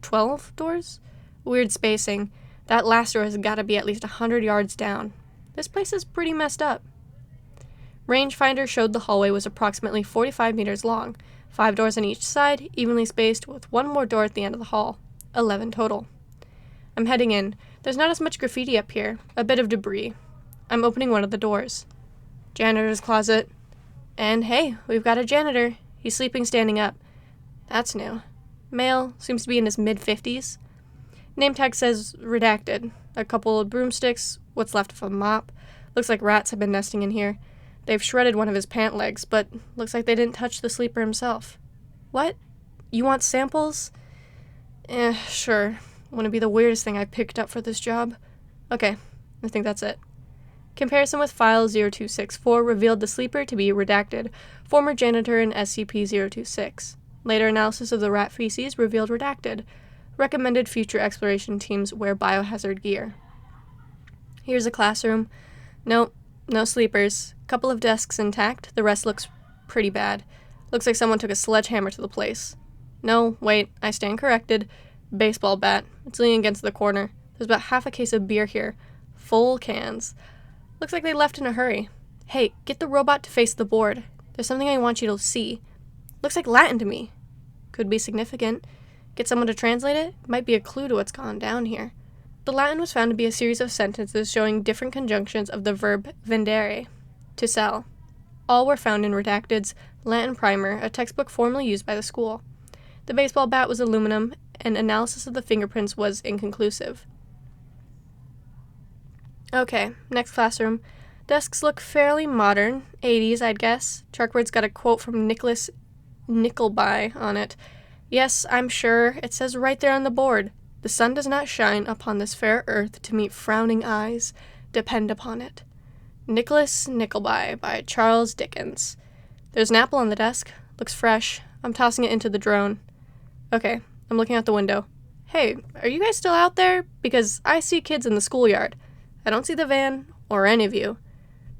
12 doors? Weird spacing. That last door has gotta be at least 100 yards down. This place is pretty messed up. Rangefinder showed the hallway was approximately 45 meters long, 5 doors on each side, evenly spaced, with one more door at the end of the hall. 11 total. I'm heading in. There's not as much graffiti up here, a bit of debris. I'm opening one of the doors. Janitor's closet. And hey, we've got a janitor. He's sleeping standing up. That's new. Male, seems to be in his mid-50s. Name tag says redacted. A couple of broomsticks, what's left of a mop. Looks like rats have been nesting in here. They've shredded one of his pant legs, but looks like they didn't touch the sleeper himself. What? You want samples? Sure. Wouldn't be the weirdest thing I picked up for this job. Okay, I think that's it. Comparison with File 0264 revealed the sleeper to be redacted, former janitor in SCP-026. Later analysis of the rat feces revealed redacted. Recommended future exploration teams wear biohazard gear. Here's a classroom. Nope, no sleepers. Couple of desks intact, the rest looks pretty bad. Looks like someone took a sledgehammer to the place. No, wait, I stand corrected. Baseball bat. It's leaning against the corner. There's about half a case of beer here. Full cans. Looks like they left in a hurry. Hey, get the robot to face the board. There's something I want you to see. Looks like Latin to me. Could be significant. Get someone to translate it? Might be a clue to what's gone down here. The Latin was found to be a series of sentences showing different conjunctions of the verb vendere, to sell. All were found in Redacted's Latin Primer, a textbook formerly used by the school. The baseball bat was aluminum, and analysis of the fingerprints was inconclusive. Okay, next classroom. Desks look fairly modern, 80s I'd guess. Chalkboard's got a quote from Nicholas Nickleby on it. Yes, I'm sure, it says right there on the board. The sun does not shine upon this fair earth to meet frowning eyes. Depend upon it. Nicholas Nickleby by Charles Dickens. There's an apple on the desk. Looks fresh. I'm tossing it into the drone. Okay, I'm looking out the window. Hey, are you guys still out there? Because I see kids in the schoolyard. I don't see the van, or any of you.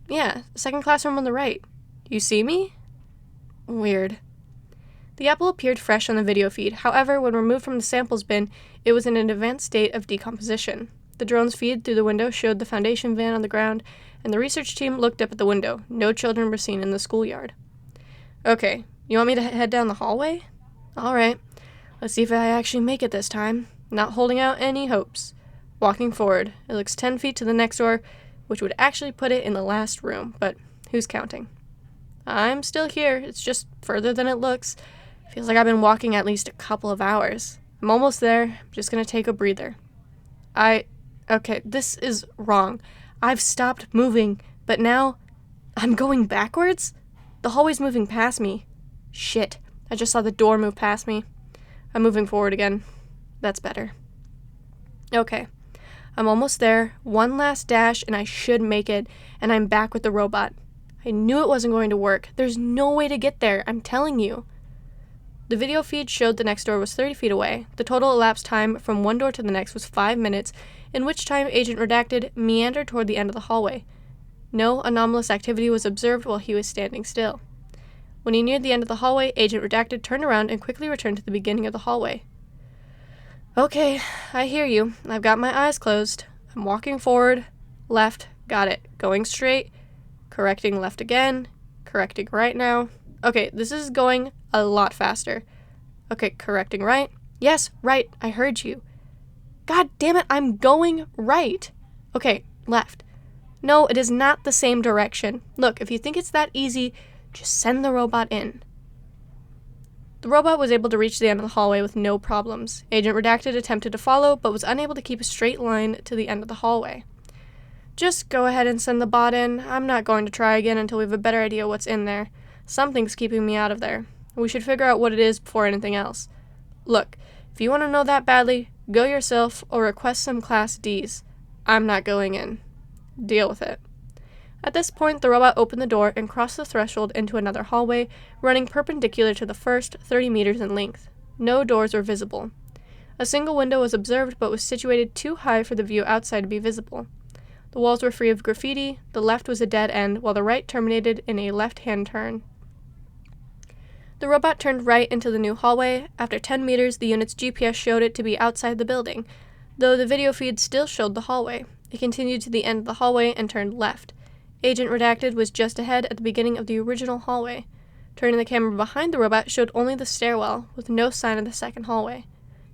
Yeah, second classroom on the right. You see me? Weird. The apple appeared fresh on the video feed. However, when removed from the samples bin, it was in an advanced state of decomposition. The drone's feed through the window showed the Foundation van on the ground, and the research team looked up at the window. No children were seen in the schoolyard. Okay, you want me to head down the hallway? All right. Let's see if I actually make it this time. Not holding out any hopes. Walking forward. It looks 10 feet to the next door, which would actually put it in the last room, but who's counting? I'm still here. It's just further than it looks. Feels like I've been walking at least a couple of hours. I'm almost there. I'm just gonna take a breather. Okay, this is wrong. I've stopped moving, but now I'm going backwards? The hallway's moving past me. Shit, I just saw the door move past me. I'm moving forward again. That's better. Okay, I'm almost there. One last dash and I should make it, and I'm back with the robot. I knew it wasn't going to work. There's no way to get there, I'm telling you. The video feed showed the next door was 30 feet away. The total elapsed time from one door to the next was 5 minutes, in which time Agent Redacted meandered toward the end of the hallway. No anomalous activity was observed while he was standing still. When he neared the end of the hallway, Agent Redacted turned around and quickly returned to the beginning of the hallway. Okay, I hear you. I've got my eyes closed. I'm walking forward. Left. Got it. Going straight. Correcting left again. Correcting right now. Okay, this is going a lot faster. Okay, correcting right. Yes, right. I heard you. God damn it, I'm going right. Okay, left. No, it is not the same direction. Look, if you think it's that easy, just send the robot in. The robot was able to reach the end of the hallway with no problems. Agent Redacted attempted to follow, but was unable to keep a straight line to the end of the hallway. Just go ahead and send the bot in. I'm not going to try again until we have a better idea what's in there. Something's keeping me out of there. We should figure out what it is before anything else. Look, if you want to know that badly, go yourself or request some Class Ds. I'm not going in. Deal with it. At this point, the robot opened the door and crossed the threshold into another hallway, running perpendicular to the first, 30 meters in length. No doors were visible. A single window was observed, but was situated too high for the view outside to be visible. The walls were free of graffiti, the left was a dead end, while the right terminated in a left-hand turn. The robot turned right into the new hallway. After 10 meters, the unit's GPS showed it to be outside the building, though the video feed still showed the hallway. It continued to the end of the hallway and turned left. Agent Redacted was just ahead at the beginning of the original hallway. Turning the camera behind the robot showed only the stairwell, with no sign of the second hallway.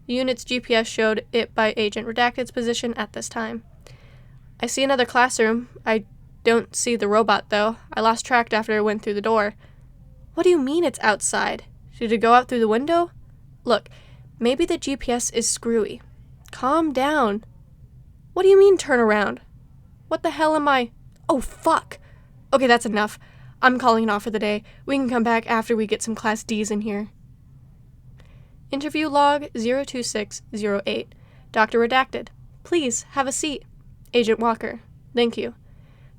The unit's GPS showed it by Agent Redacted's position at this time. I see another classroom. I don't see the robot, though. I lost track after it went through the door. What do you mean it's outside? Did it go out through the window? Look, maybe the GPS is screwy. Calm down. What do you mean turn around? What the hell am I? Oh, fuck. Okay, that's enough. I'm calling it off for the day. We can come back after we get some Class Ds in here. Interview log 02608. Dr. Redacted. Please, have a seat. Agent Walker. Thank you.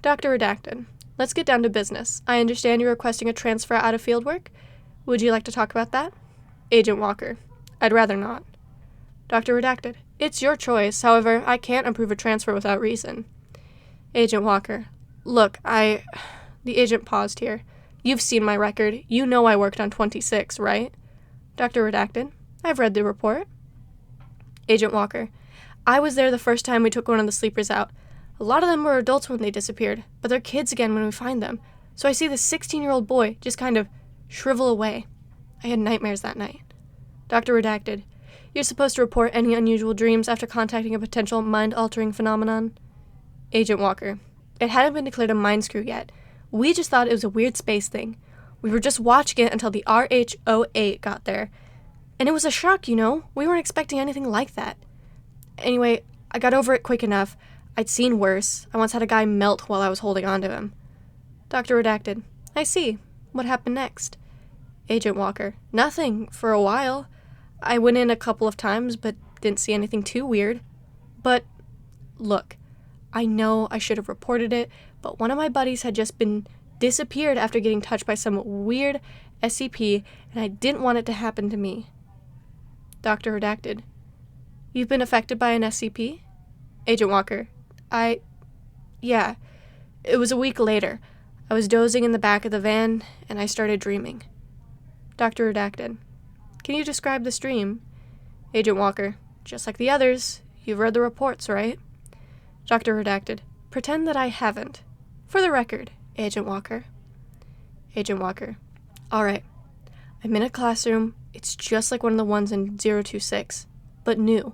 Dr. Redacted. Let's get down to business. I understand you're requesting a transfer out of fieldwork. Would you like to talk about that? Agent Walker. I'd rather not. Dr. Redacted. It's your choice. However, I can't approve a transfer without reason. Agent Walker. Look, The agent paused here. You've seen my record. You know I worked on 26, right? Dr. Redacted. I've read the report. Agent Walker. I was there the first time we took one of the sleepers out. A lot of them were adults when they disappeared, but they're kids again when we find them. So I see this 16-year-old boy just kind of shrivel away. I had nightmares that night. Dr. Redacted. You're supposed to report any unusual dreams after contacting a potential mind-altering phenomenon. Agent Walker. It hadn't been declared a mind screw yet. We just thought it was a weird space thing. We were just watching it until the RH-08 got there. And it was a shock, you know? We weren't expecting anything like that. Anyway, I got over it quick enough. I'd seen worse. I once had a guy melt while I was holding on to him. Dr. Redacted. I see. What happened next? Agent Walker. Nothing, for a while. I went in a couple of times, but didn't see anything too weird. But, look, I know I should have reported it, but one of my buddies had just been disappeared after getting touched by some weird SCP, and I didn't want it to happen to me. Dr. Redacted. You've been affected by an SCP? Agent Walker. Yeah. It was a week later. I was dozing in the back of the van, and I started dreaming. Dr. Redacted. Can you describe this dream? Agent Walker. Just like the others. You've read the reports, right? Dr. Redacted. Pretend that I haven't. For the record, Agent Walker. Agent Walker. Alright. I'm in a classroom. It's just like one of the ones in 026, but new.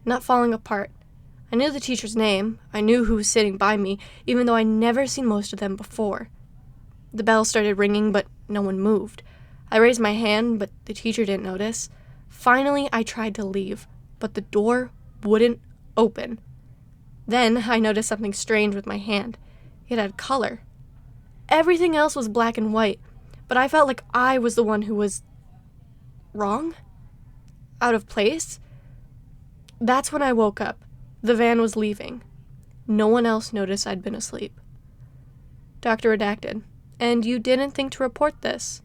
Not falling apart. I knew the teacher's name. I knew who was sitting by me, even though I'd never seen most of them before. The bell started ringing, but no one moved. I raised my hand, but the teacher didn't notice. Finally, I tried to leave, but the door wouldn't open. Then I noticed something strange with my hand. It had color. Everything else was black and white, but I felt like I was the one who was wrong? Out of place? That's when I woke up. The van was leaving. No one else noticed I'd been asleep. Dr. Redacted. And you didn't think to report this?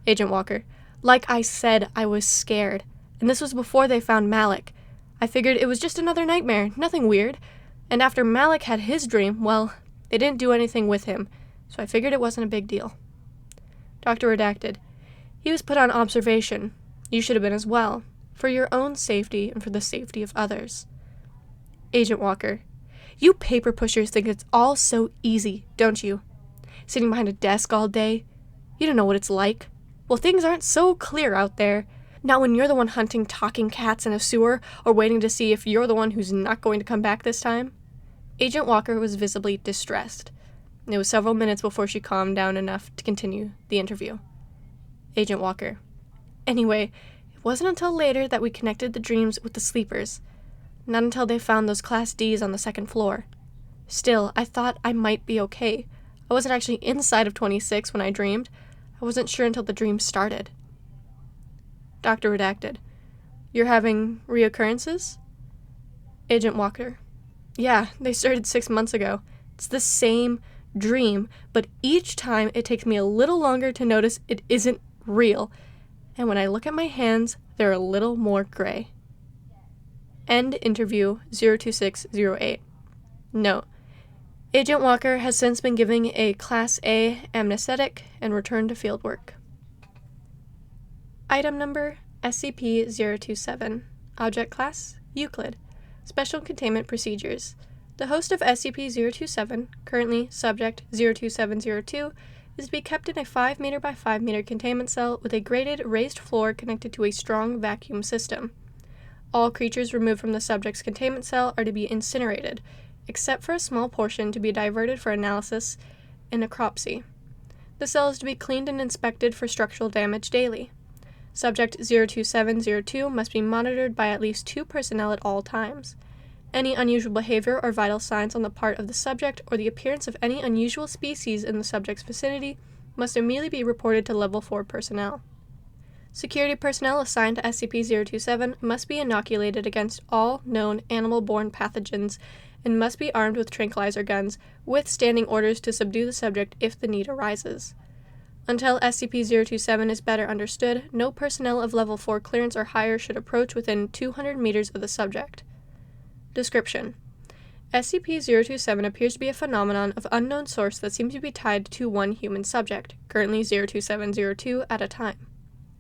Agent Walker. Like I said, I was scared. And this was before they found Malik. I figured it was just another nightmare, nothing weird. And after Malik had his dream, well, they didn't do anything with him, so I figured it wasn't a big deal. Dr. Redacted. He was put on observation. You should have been as well, for your own safety and for the safety of others. Agent Walker. You paper pushers think it's all so easy, don't you? Sitting behind a desk all day. You don't know what it's like. Well, things aren't so clear out there. Not when you're the one hunting talking cats in a sewer or waiting to see if you're the one who's not going to come back this time. Agent Walker was visibly distressed. It was several minutes before she calmed down enough to continue the interview. Agent Walker. Anyway, it wasn't until later that we connected the dreams with the sleepers. Not until they found those Class Ds on the second floor. Still, I thought I might be okay. I wasn't actually inside of 26 when I dreamed. I wasn't sure until the dream started. Dr. Redacted. You're having reoccurrences? Agent Walker. Yeah, they started 6 months ago. It's the same dream, but each time it takes me a little longer to notice it isn't real. And when I look at my hands, they're a little more gray. End interview 02608. Note: Agent Walker has since been given a Class A amnestic and returned to fieldwork. Item number SCP-027. Object Class Euclid. Special Containment Procedures. The host of SCP-027, currently Subject 02702, is to be kept in a 5 meter by 5 meter containment cell with a graded raised floor connected to a strong vacuum system. All creatures removed from the subject's containment cell are to be incinerated, except for a small portion to be diverted for analysis and necropsy. The cell is to be cleaned and inspected for structural damage daily. Subject 02702 must be monitored by at least 2 personnel at all times. Any unusual behavior or vital signs on the part of the subject or the appearance of any unusual species in the subject's vicinity must immediately be reported to Level 4 personnel. Security personnel assigned to SCP-027 must be inoculated against all known animal-borne pathogens and must be armed with tranquilizer guns, with standing orders to subdue the subject if the need arises. Until SCP-027 is better understood, no personnel of Level 4 clearance or higher should approach within 200 meters of the subject. Description: SCP-027 appears to be a phenomenon of unknown source that seems to be tied to one human subject, currently 02702, at a time.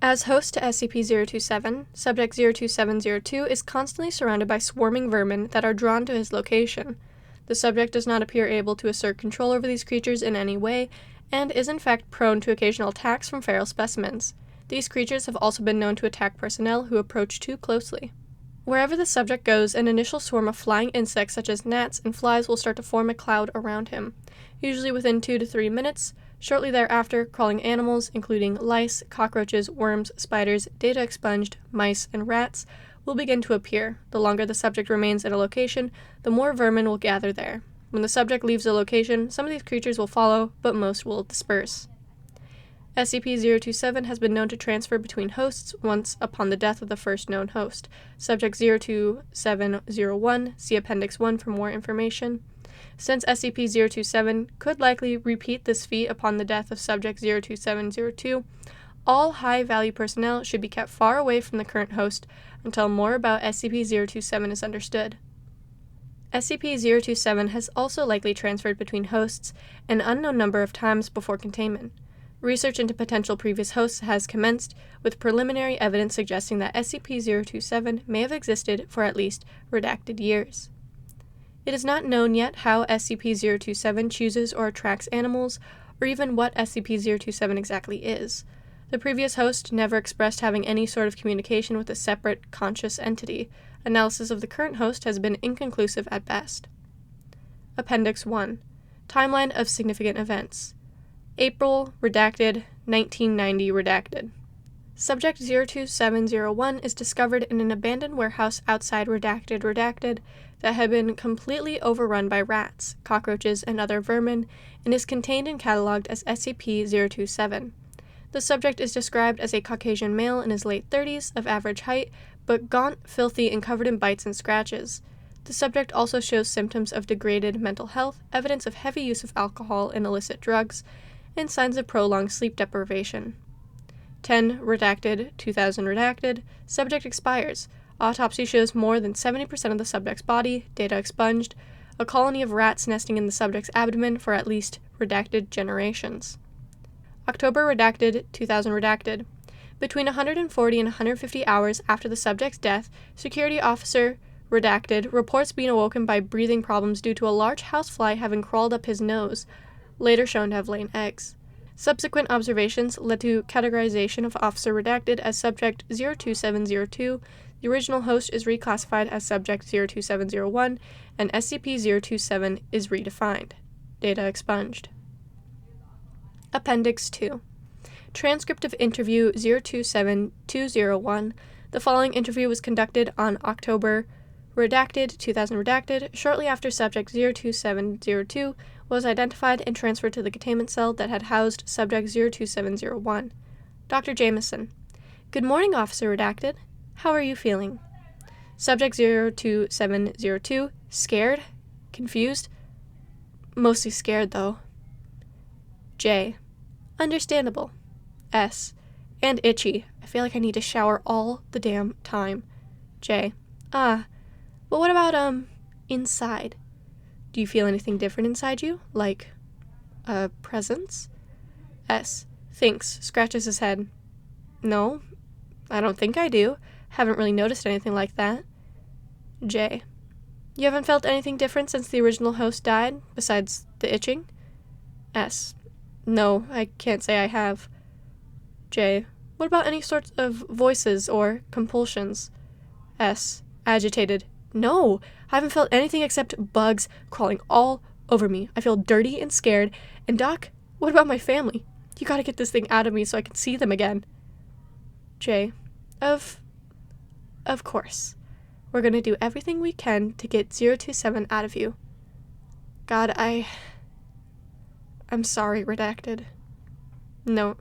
As host to SCP-027, Subject 02702 is constantly surrounded by swarming vermin that are drawn to his location. The subject does not appear able to assert control over these creatures in any way, and is in fact prone to occasional attacks from feral specimens. These creatures have also been known to attack personnel who approach too closely. Wherever the subject goes, an initial swarm of flying insects such as gnats and flies will start to form a cloud around him, usually within 2 to 3 minutes. Shortly thereafter, crawling animals, including lice, cockroaches, worms, spiders, data expunged, mice, and rats, will begin to appear. The longer the subject remains at a location, the more vermin will gather there. When the subject leaves the location, some of these creatures will follow, but most will disperse. SCP-027 has been known to transfer between hosts once upon the death of the first known host. Subject 02701, see Appendix 1 for more information. Since SCP-027 could likely repeat this feat upon the death of Subject 02702, all high-value personnel should be kept far away from the current host until more about SCP-027 is understood. SCP-027 has also likely transferred between hosts an unknown number of times before containment. Research into potential previous hosts has commenced, with preliminary evidence suggesting that SCP-027 may have existed for at least redacted years. It is not known yet how SCP-027 chooses or attracts animals, or even what SCP-027 exactly is. The previous host never expressed having any sort of communication with a separate, conscious entity. Analysis of the current host has been inconclusive at best. Appendix 1. Timeline of significant events. April, redacted, 1990, redacted. Subject 02701 is discovered in an abandoned warehouse outside redacted that had been completely overrun by rats, cockroaches, and other vermin, and is contained and catalogued as SCP-027. The subject is described as a Caucasian male in his late 30s, of average height, but gaunt, filthy, and covered in bites and scratches. The subject also shows symptoms of degraded mental health, evidence of heavy use of alcohol and illicit drugs, and signs of prolonged sleep deprivation. 10. Redacted, 2000 redacted. Subject expires. Autopsy shows more than 70% of the subject's body, data expunged, a colony of rats nesting in the subject's abdomen for at least redacted generations. October redacted, 2000 redacted. Between 140 and 150 hours after the subject's death, security officer redacted reports being awoken by breathing problems due to a large housefly having crawled up his nose, later shown to have laid eggs. Subsequent observations led to categorization of Officer Redacted as Subject 02702. The original host is reclassified as Subject 02701, and SCP-027 is redefined. Data expunged. Appendix 2. transcript of interview 027201. The following interview was conducted on October redacted 2000 redacted shortly after subject 02702 was identified and transferred to the containment cell that had housed subject 02701. Dr. Jameson: Good morning, Officer Redacted. How are you feeling? Subject 02702: Scared? Confused? Mostly scared, though. J: Understandable. S: And itchy. I feel like I need to shower all the damn time. J: But what about, inside? Do you feel anything different inside you? Like, a presence? S: Thinks, scratches his head. No, I don't think I do. Haven't really noticed anything like that. J: You haven't felt anything different since the original host died, besides the itching? S: No, I can't say I have. J: What about any sorts of voices or compulsions? S: Agitated. No, I haven't felt anything except bugs crawling all over me. I feel dirty and scared. And Doc, what about my family? You gotta get this thing out of me so I can see them again. J: Of course. We're gonna do everything we can to get 027 out of you. God, I'm sorry, Redacted. Note: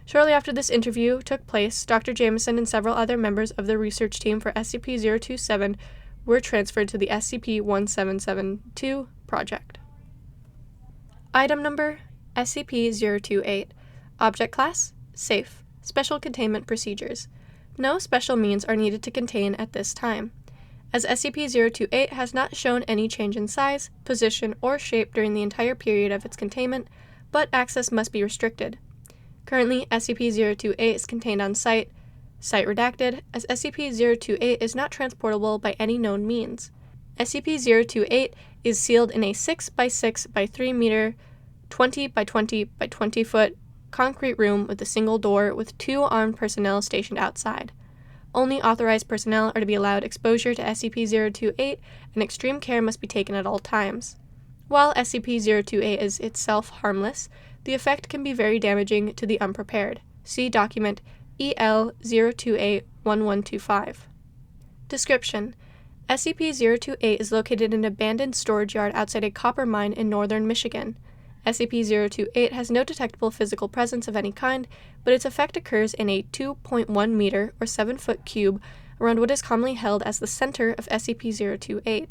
Shortly after this interview took place, Dr. Jameson and several other members of the research team for SCP-027 were transferred to the SCP-1772 project. Item number: SCP-028. Object Class: Safe. Special Containment Procedures. No special means are needed to contain at this time. As SCP-028 has not shown any change in size, position, or shape during the entire period of its containment, but access must be restricted. Currently, SCP-028 is contained on site redacted, as SCP-028 is not transportable by any known means. SCP-028 is sealed in a 6x6x3 meter, 20x20x20 foot concrete room with a single door with 2 armed personnel stationed outside. Only authorized personnel are to be allowed exposure to SCP-028, and extreme care must be taken at all times. While SCP-028 is itself harmless, the effect can be very damaging to the unprepared. See document EL-028-1125. Description: SCP-028 is located in an abandoned storage yard outside a copper mine in northern Michigan. SCP-028 has no detectable physical presence of any kind, but its effect occurs in a 2.1 meter or 7-foot cube around what is commonly held as the center of SCP-028.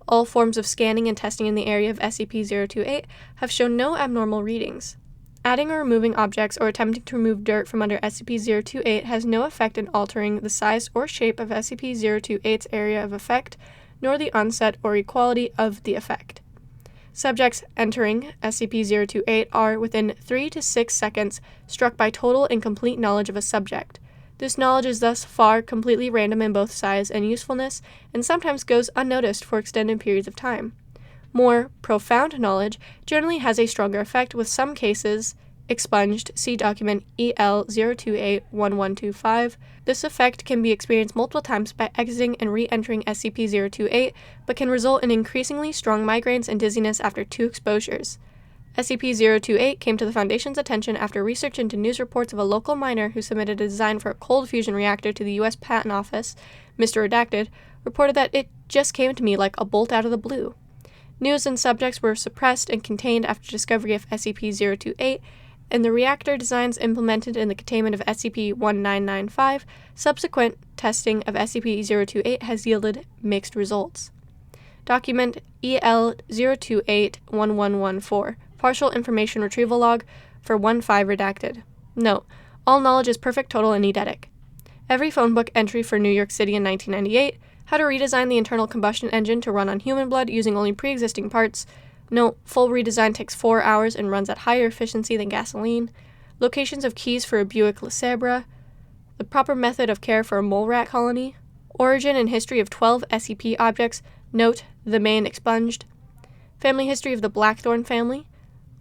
All forms of scanning and testing in the area of SCP-028 have shown no abnormal readings. Adding or removing objects or attempting to remove dirt from under SCP-028 has no effect in altering the size or shape of SCP-028's area of effect, nor the onset or equality of the effect. Subjects entering SCP-028 are, within 3 to 6 seconds, struck by total and complete knowledge of a subject. This knowledge is thus far completely random in both size and usefulness, and sometimes goes unnoticed for extended periods of time. More profound knowledge generally has a stronger effect, with some cases expunged. See document EL-028-1125. This effect can be experienced multiple times by exiting and re-entering SCP-028, but can result in increasingly strong migraines and dizziness after 2 exposures. SCP-028 came to the Foundation's attention after research into news reports of a local miner who submitted a design for a cold fusion reactor to the U.S. Patent Office. Mr. Redacted reported that it just came to me like a bolt out of the blue. News and subjects were suppressed and contained after discovery of SCP-028, and the reactor designs implemented in the containment of SCP-1995. Subsequent testing of SCP-028 has yielded mixed results. Document EL-028-1114. Partial Information Retrieval Log for 1-5 redacted. Note: all knowledge is perfect, total, and eidetic. Every phone book entry for New York City in 1998. How to redesign the internal combustion engine to run on human blood using only pre-existing parts. Note: full redesign takes 4 hours and runs at higher efficiency than gasoline. Locations of keys for a Buick LeSabre. The proper method of care for a mole rat colony. Origin and history of 12 SCP objects. Note: the main expunged. Family history of the Blackthorn family,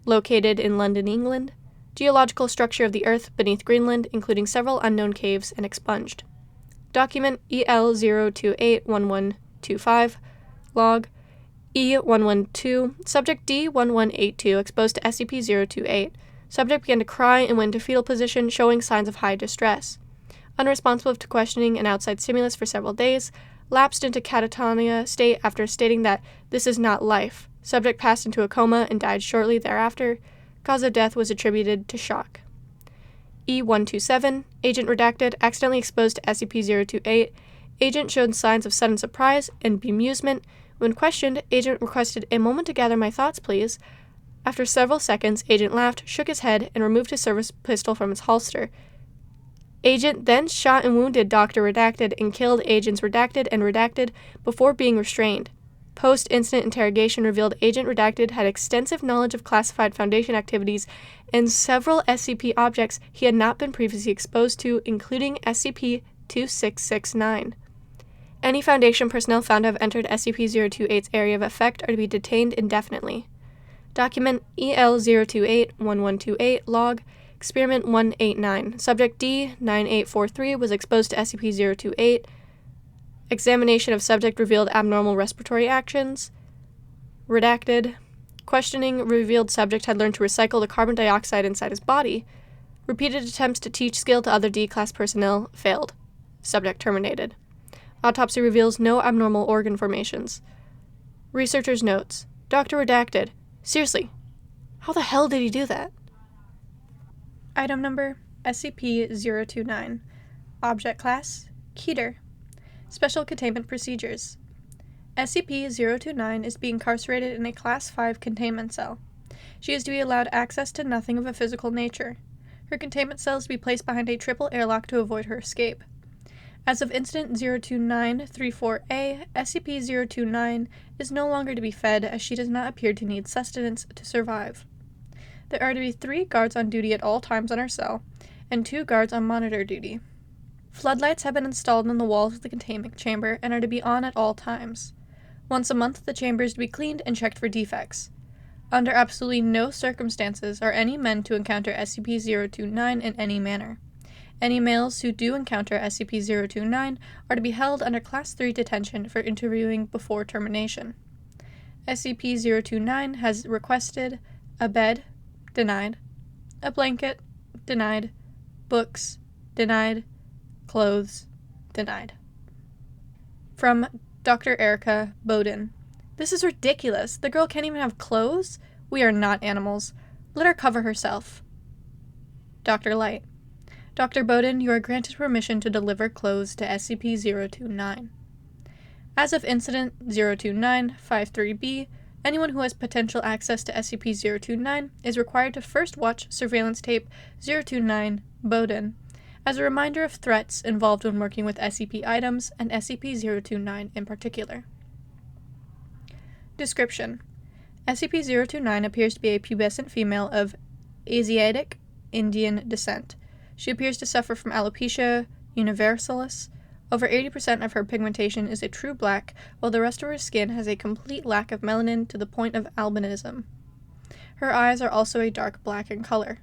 located in London, England. Geological structure of the Earth beneath Greenland, including several unknown caves, and expunged. Document EL-028-1125. Log E-112. Subject D-1182 exposed to SCP-028. Subject began to cry and went into fetal position, showing signs of high distress. Unresponsive to questioning and outside stimulus for several days, lapsed into catatonia state after stating that this is not life. Subject passed into a coma and died shortly thereafter. Cause of death was attributed to shock. E-127, Agent Redacted, accidentally exposed to SCP-028. Agent showed signs of sudden surprise and bemusement. When questioned, Agent requested a moment to gather my thoughts, please. After several seconds, Agent laughed, shook his head, and removed his service pistol from its holster. Agent then shot and wounded Dr. Redacted and killed Agents Redacted and Redacted before being restrained. Post-incident interrogation revealed Agent Redacted had extensive knowledge of classified Foundation activities and several SCP objects he had not been previously exposed to, including SCP-2669. Any Foundation personnel found to have entered SCP-028's area of effect are to be detained indefinitely. Document EL-028-1128 Log Experiment 189. Subject D-9843 was exposed to SCP-028. Examination of subject revealed abnormal respiratory actions. Redacted. Questioning revealed subject had learned to recycle the carbon dioxide inside his body. Repeated attempts to teach skill to other D-Class personnel failed. Subject terminated. Autopsy reveals no abnormal organ formations. Researcher's notes. Dr. Redacted. Seriously, how the hell did he do that? Item number SCP-029. Object Class Keter. Special Containment Procedures. SCP-029 is being incarcerated in a Class 5 containment cell. She is to be allowed access to nothing of a physical nature. Her containment cell is to be placed behind a triple airlock to avoid her escape. As of Incident 029-34A, SCP-029 is no longer to be fed as she does not appear to need sustenance to survive. There are to be 3 guards on duty at all times on her cell, and 2 guards on monitor duty. Floodlights have been installed on the walls of the containment chamber and are to be on at all times. Once a month, the chamber is to be cleaned and checked for defects. Under absolutely no circumstances are any men to encounter SCP-029 in any manner. Any males who do encounter SCP-029 are to be held under Class 3 detention for interviewing before termination. SCP-029 has requested a bed, denied, a blanket, denied, books, denied, clothes, denied. From Dr. Erica Bowden. This is ridiculous. The girl can't even have clothes? We are not animals. Let her cover herself. Dr. Light. Dr. Bowden, you are granted permission to deliver clothes to SCP-029. As of Incident 029-53B, anyone who has potential access to SCP-029 is required to first watch surveillance tape 029 Bowden as a reminder of threats involved when working with SCP items and SCP-029 in particular. Description: SCP-029 appears to be a pubescent female of Asiatic Indian descent. She appears to suffer from alopecia universalis. Over 80% of her pigmentation is a true black, while the rest of her skin has a complete lack of melanin to the point of albinism. Her eyes are also a dark black in color.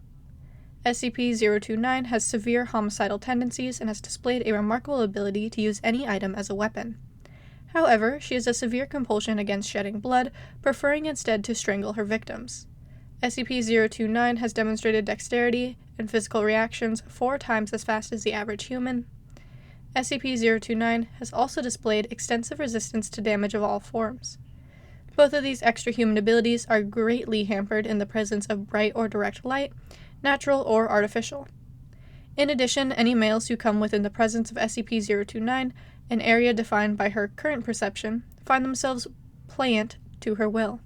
SCP-029 has severe homicidal tendencies and has displayed a remarkable ability to use any item as a weapon. However, she has a severe compulsion against shedding blood, preferring instead to strangle her victims. SCP-029 has demonstrated dexterity and physical reactions 4 times as fast as the average human. SCP-029 has also displayed extensive resistance to damage of all forms. Both of these extra human abilities are greatly hampered in the presence of bright or direct light, natural or artificial. In addition, any males who come within the presence of SCP-029, an area defined by her current perception, find themselves pliant to her will.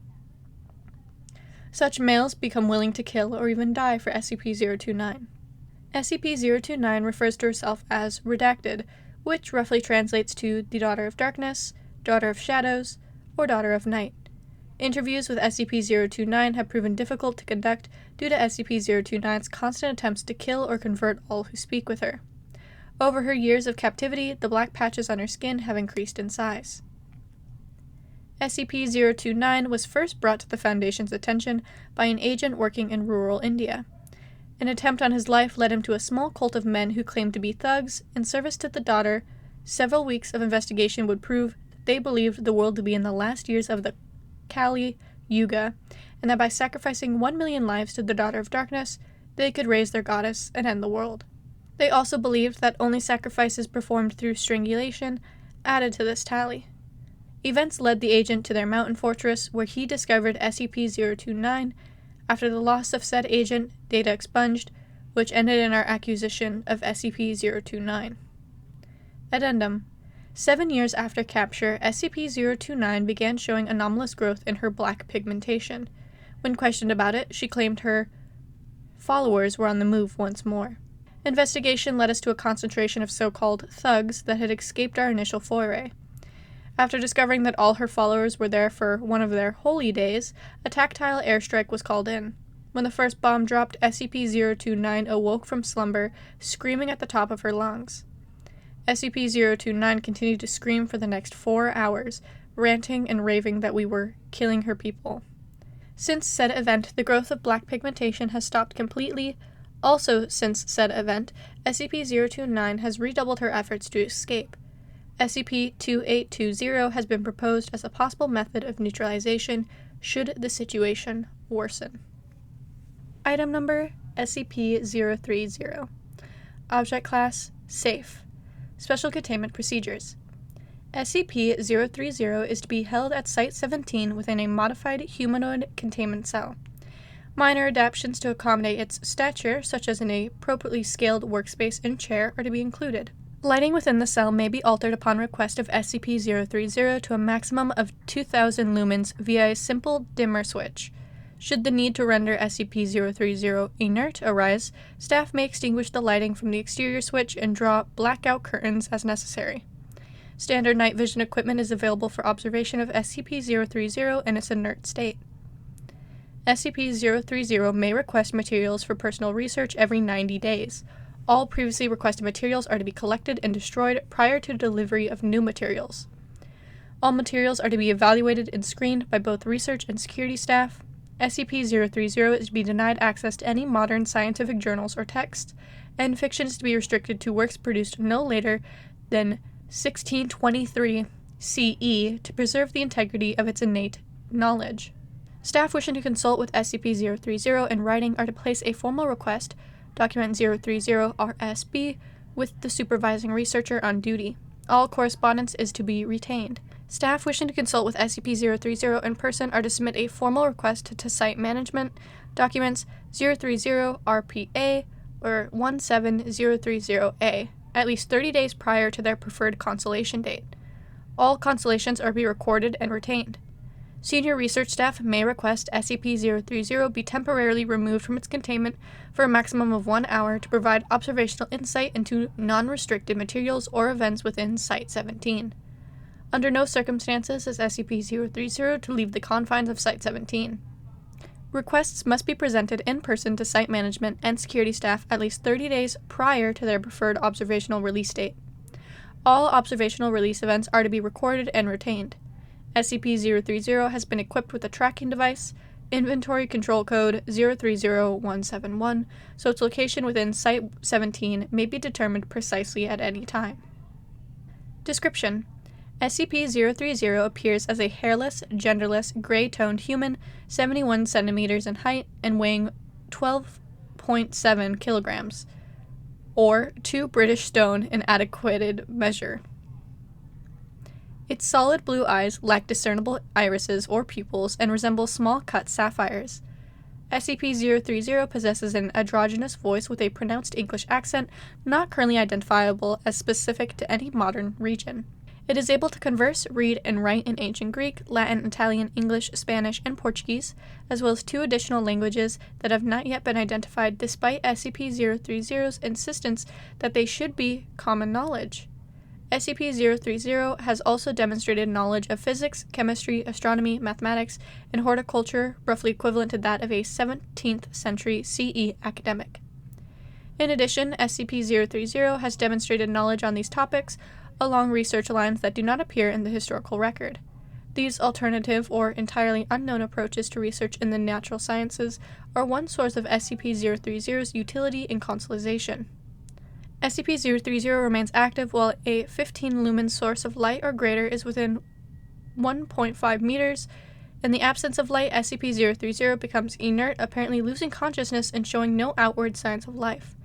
Such males become willing to kill or even die for SCP-029. SCP-029 refers to herself as Redacted, which roughly translates to the Daughter of Darkness, Daughter of Shadows, or Daughter of Night. Interviews with SCP-029 have proven difficult to conduct due to SCP-029's constant attempts to kill or convert all who speak with her. Over her years of captivity, the black patches on her skin have increased in size. SCP-029 was first brought to the Foundation's attention by an agent working in rural India. An attempt on his life led him to a small cult of men who claimed to be thugs in service to the daughter. Several weeks of investigation would prove that they believed the world to be in the last years of the Kali Yuga, and that by sacrificing 1 million lives to the Daughter of Darkness, they could raise their goddess and end the world. They also believed that only sacrifices performed through strangulation added to this tally. Events led the agent to their mountain fortress, where he discovered SCP-029. After the loss of said agent, data expunged, which ended in our acquisition of SCP-029. Addendum: 7 years after capture, SCP-029 began showing anomalous growth in her black pigmentation. When questioned about it, she claimed her followers were on the move once more. Investigation led us to a concentration of so-called thugs that had escaped our initial foray. After discovering that all her followers were there for one of their holy days, a tactile airstrike was called in. When the first bomb dropped, SCP-029 awoke from slumber, screaming at the top of her lungs. SCP-029 continued to scream for the next 4 hours, ranting and raving that we were killing her people. Since said event, the growth of black pigmentation has stopped completely. Also, since said event, SCP-029 has redoubled her efforts to escape. SCP-2820 has been proposed as a possible method of neutralization should the situation worsen. Item number: SCP-030. Object Class: Safe. Special Containment Procedures. SCP-030 is to be held at Site-17 within a modified humanoid containment cell. Minor adaptations to accommodate its stature, such as an appropriately scaled workspace and chair, are to be included. Lighting within the cell may be altered upon request of SCP-030 to a maximum of 2,000 lumens via a simple dimmer switch. Should the need to render SCP-030 inert arise, staff may extinguish the lighting from the exterior switch and draw blackout curtains as necessary. Standard night vision equipment is available for observation of SCP-030 in its inert state. SCP-030 may request materials for personal research every 90 days. All previously requested materials are to be collected and destroyed prior to delivery of new materials. All materials are to be evaluated and screened by both research and security staff. SCP-030 is to be denied access to any modern scientific journals or texts, and fiction is to be restricted to works produced no later than 1623 CE to preserve the integrity of its innate knowledge. Staff wishing to consult with SCP-030 in writing are to place a formal request, document 030-RSB, with the supervising researcher on duty. All correspondence is to be retained. Staff wishing to consult with SCP-030 in person are to submit a formal request to Site Management, documents 030-RPA or 17030-A, at least 30 days prior to their preferred consolation date. All consolations are to be recorded and retained. Senior research staff may request SCP-030 be temporarily removed from its containment for a maximum of 1 hour to provide observational insight into non-restricted materials or events within Site-17. Under no circumstances is SCP-030 to leave the confines of Site-17. Requests must be presented in person to Site Management and security staff at least 30 days prior to their preferred observational release date. All observational release events are to be recorded and retained. SCP-030 has been equipped with a tracking device, inventory control code 030171, so its location within Site-17 may be determined precisely at any time. Description: SCP-030 appears as a hairless, genderless, gray-toned human, 71 centimeters in height and weighing 12.7 kilograms, or 2 British stone in adequate measure. Its solid blue eyes lack discernible irises or pupils and resemble small cut sapphires. SCP-030 possesses an androgynous voice with a pronounced English accent not currently identifiable as specific to any modern region. It is able to converse, read, and write in Ancient Greek, Latin, Italian, English, Spanish, and Portuguese, as well as 2 additional languages that have not yet been identified despite SCP-030's insistence that they should be common knowledge. SCP-030 has also demonstrated knowledge of physics, chemistry, astronomy, mathematics, and horticulture, roughly equivalent to that of a 17th century CE academic. In addition, SCP-030 has demonstrated knowledge on these topics along research lines that do not appear in the historical record. These alternative or entirely unknown approaches to research in the natural sciences are one source of SCP-030's utility and consolidation. SCP-030 remains active while a 15 lumen source of light or greater is within 1.5 meters In the absence of light, SCP-030 becomes inert, apparently losing consciousness and showing no outward signs of life.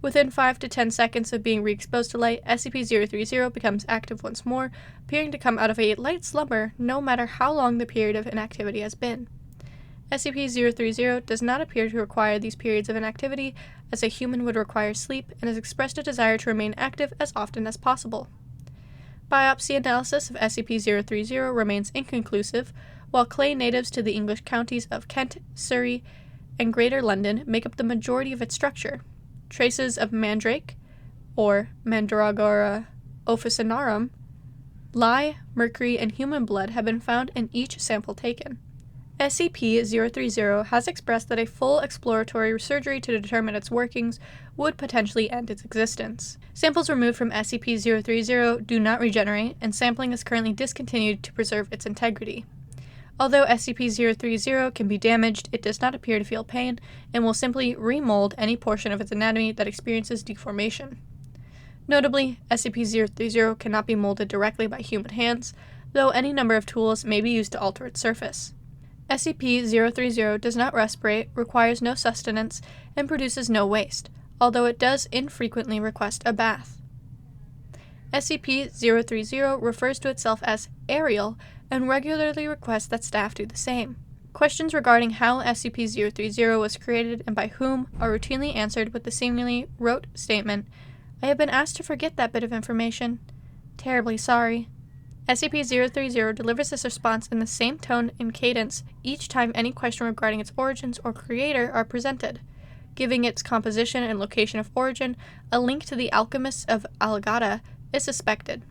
Within 5 to 10 seconds of being re-exposed to light, SCP-030 becomes active once more, appearing to come out of a light slumber no matter how long the period of inactivity has been. SCP-030 does not appear to require these periods of inactivity, as a human would require sleep, and has expressed a desire to remain active as often as possible. Biopsy analysis of SCP-030 remains inconclusive, while clay natives to the English counties of Kent, Surrey, and Greater London make up the majority of its structure. Traces of mandrake, or Mandragora officinarum, lye, mercury, and human blood have been found in each sample taken. SCP-030 has expressed that a full exploratory surgery to determine its workings would potentially end its existence. Samples removed from SCP-030 do not regenerate, and sampling is currently discontinued to preserve its integrity. Although SCP-030 can be damaged, it does not appear to feel pain, and will simply remold any portion of its anatomy that experiences deformation. Notably, SCP-030 cannot be molded directly by human hands, though any number of tools may be used to alter its surface. SCP-030 does not respirate, requires no sustenance, and produces no waste, although it does infrequently request a bath. SCP-030 refers to itself as Ariel and regularly requests that staff do the same. Questions regarding how SCP-030 was created and by whom are routinely answered with the seemingly rote statement, "I have been asked to forget that bit of information. Terribly sorry." SCP-030 delivers this response in the same tone and cadence each time any question regarding its origins or creator are presented, giving its composition and location of origin a link to the alchemists of Algata is suspected.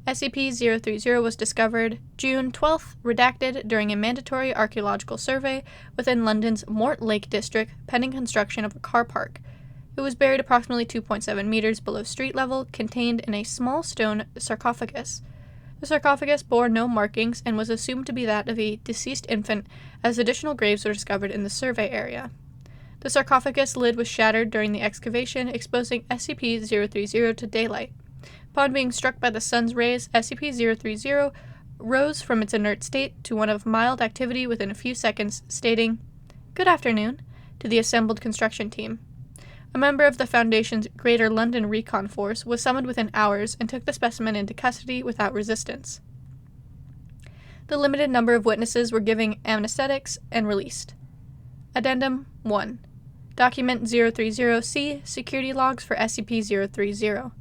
SCP-030 was discovered June 12th, redacted during a mandatory archaeological survey within London's Mortlake district pending construction of a car park. It was buried approximately 2.7 meters below street level, contained in a small stone sarcophagus. The sarcophagus bore no markings and was assumed to be that of a deceased infant, as additional graves were discovered in the survey area. The sarcophagus lid was shattered during the excavation, exposing SCP-030 to daylight. Upon being struck by the sun's rays, SCP-030 rose from its inert state to one of mild activity within a few seconds, stating, "Good afternoon," to the assembled construction team. A member of the Foundation's Greater London Recon Force was summoned within hours and took the specimen into custody without resistance. The limited number of witnesses were given anesthetics and released. Addendum 1. Document 030-C Security Logs for SCP-030.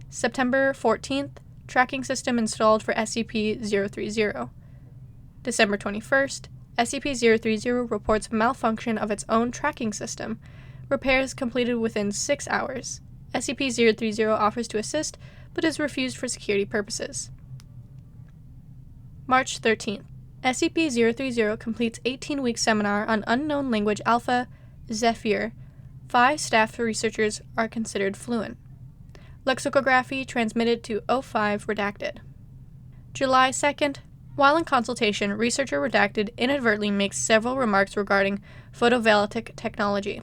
September 14th, tracking system installed for SCP-030. December 21st, SCP-030 reports malfunction of its own tracking system. Repairs completed within 6 hours. SCP-030 offers to assist, but is refused for security purposes. March 13th. SCP-030 completes 18-week seminar on Unknown Language Alpha, Zephyr. 5 staff researchers are considered fluent. Lexicography transmitted to O5 redacted. July 2nd. While in consultation, researcher redacted inadvertently makes several remarks regarding photovoltaic technology.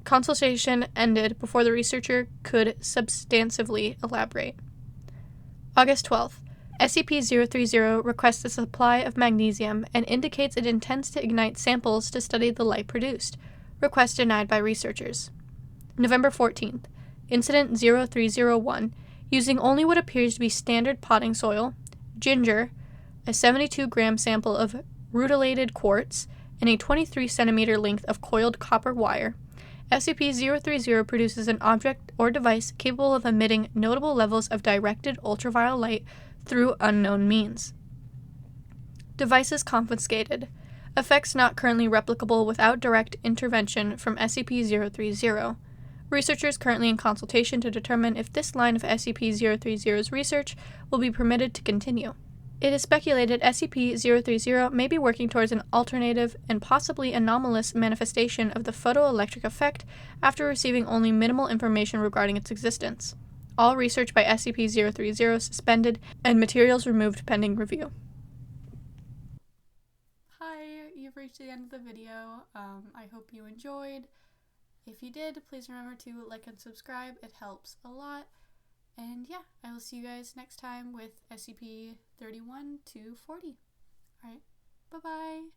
Consultation ended before the researcher could substantively elaborate. August 12th. SCP-030 requests a supply of magnesium and indicates it intends to ignite samples to study the light produced. Request denied by researchers. November 14th. Incident 0301. Using only what appears to be standard potting soil, ginger, a 72-gram sample of rutilated quartz, and a 23-centimeter length of coiled copper wire, SCP-030 produces an object or device capable of emitting notable levels of directed ultraviolet light through unknown means. Devices confiscated. Effects not currently replicable without direct intervention from SCP-030. Researchers currently in consultation to determine if this line of SCP-030's research will be permitted to continue. It is speculated SCP-030 may be working towards an alternative and possibly anomalous manifestation of the photoelectric effect after receiving only minimal information regarding its existence. All research by SCP-030 suspended and materials removed pending review. Hi, you've reached the end of the video. I hope you enjoyed. If you did, please remember to like and subscribe. It helps a lot. And yeah, I will see you guys next time with SCP-31 to 40. Alright. Bye-bye.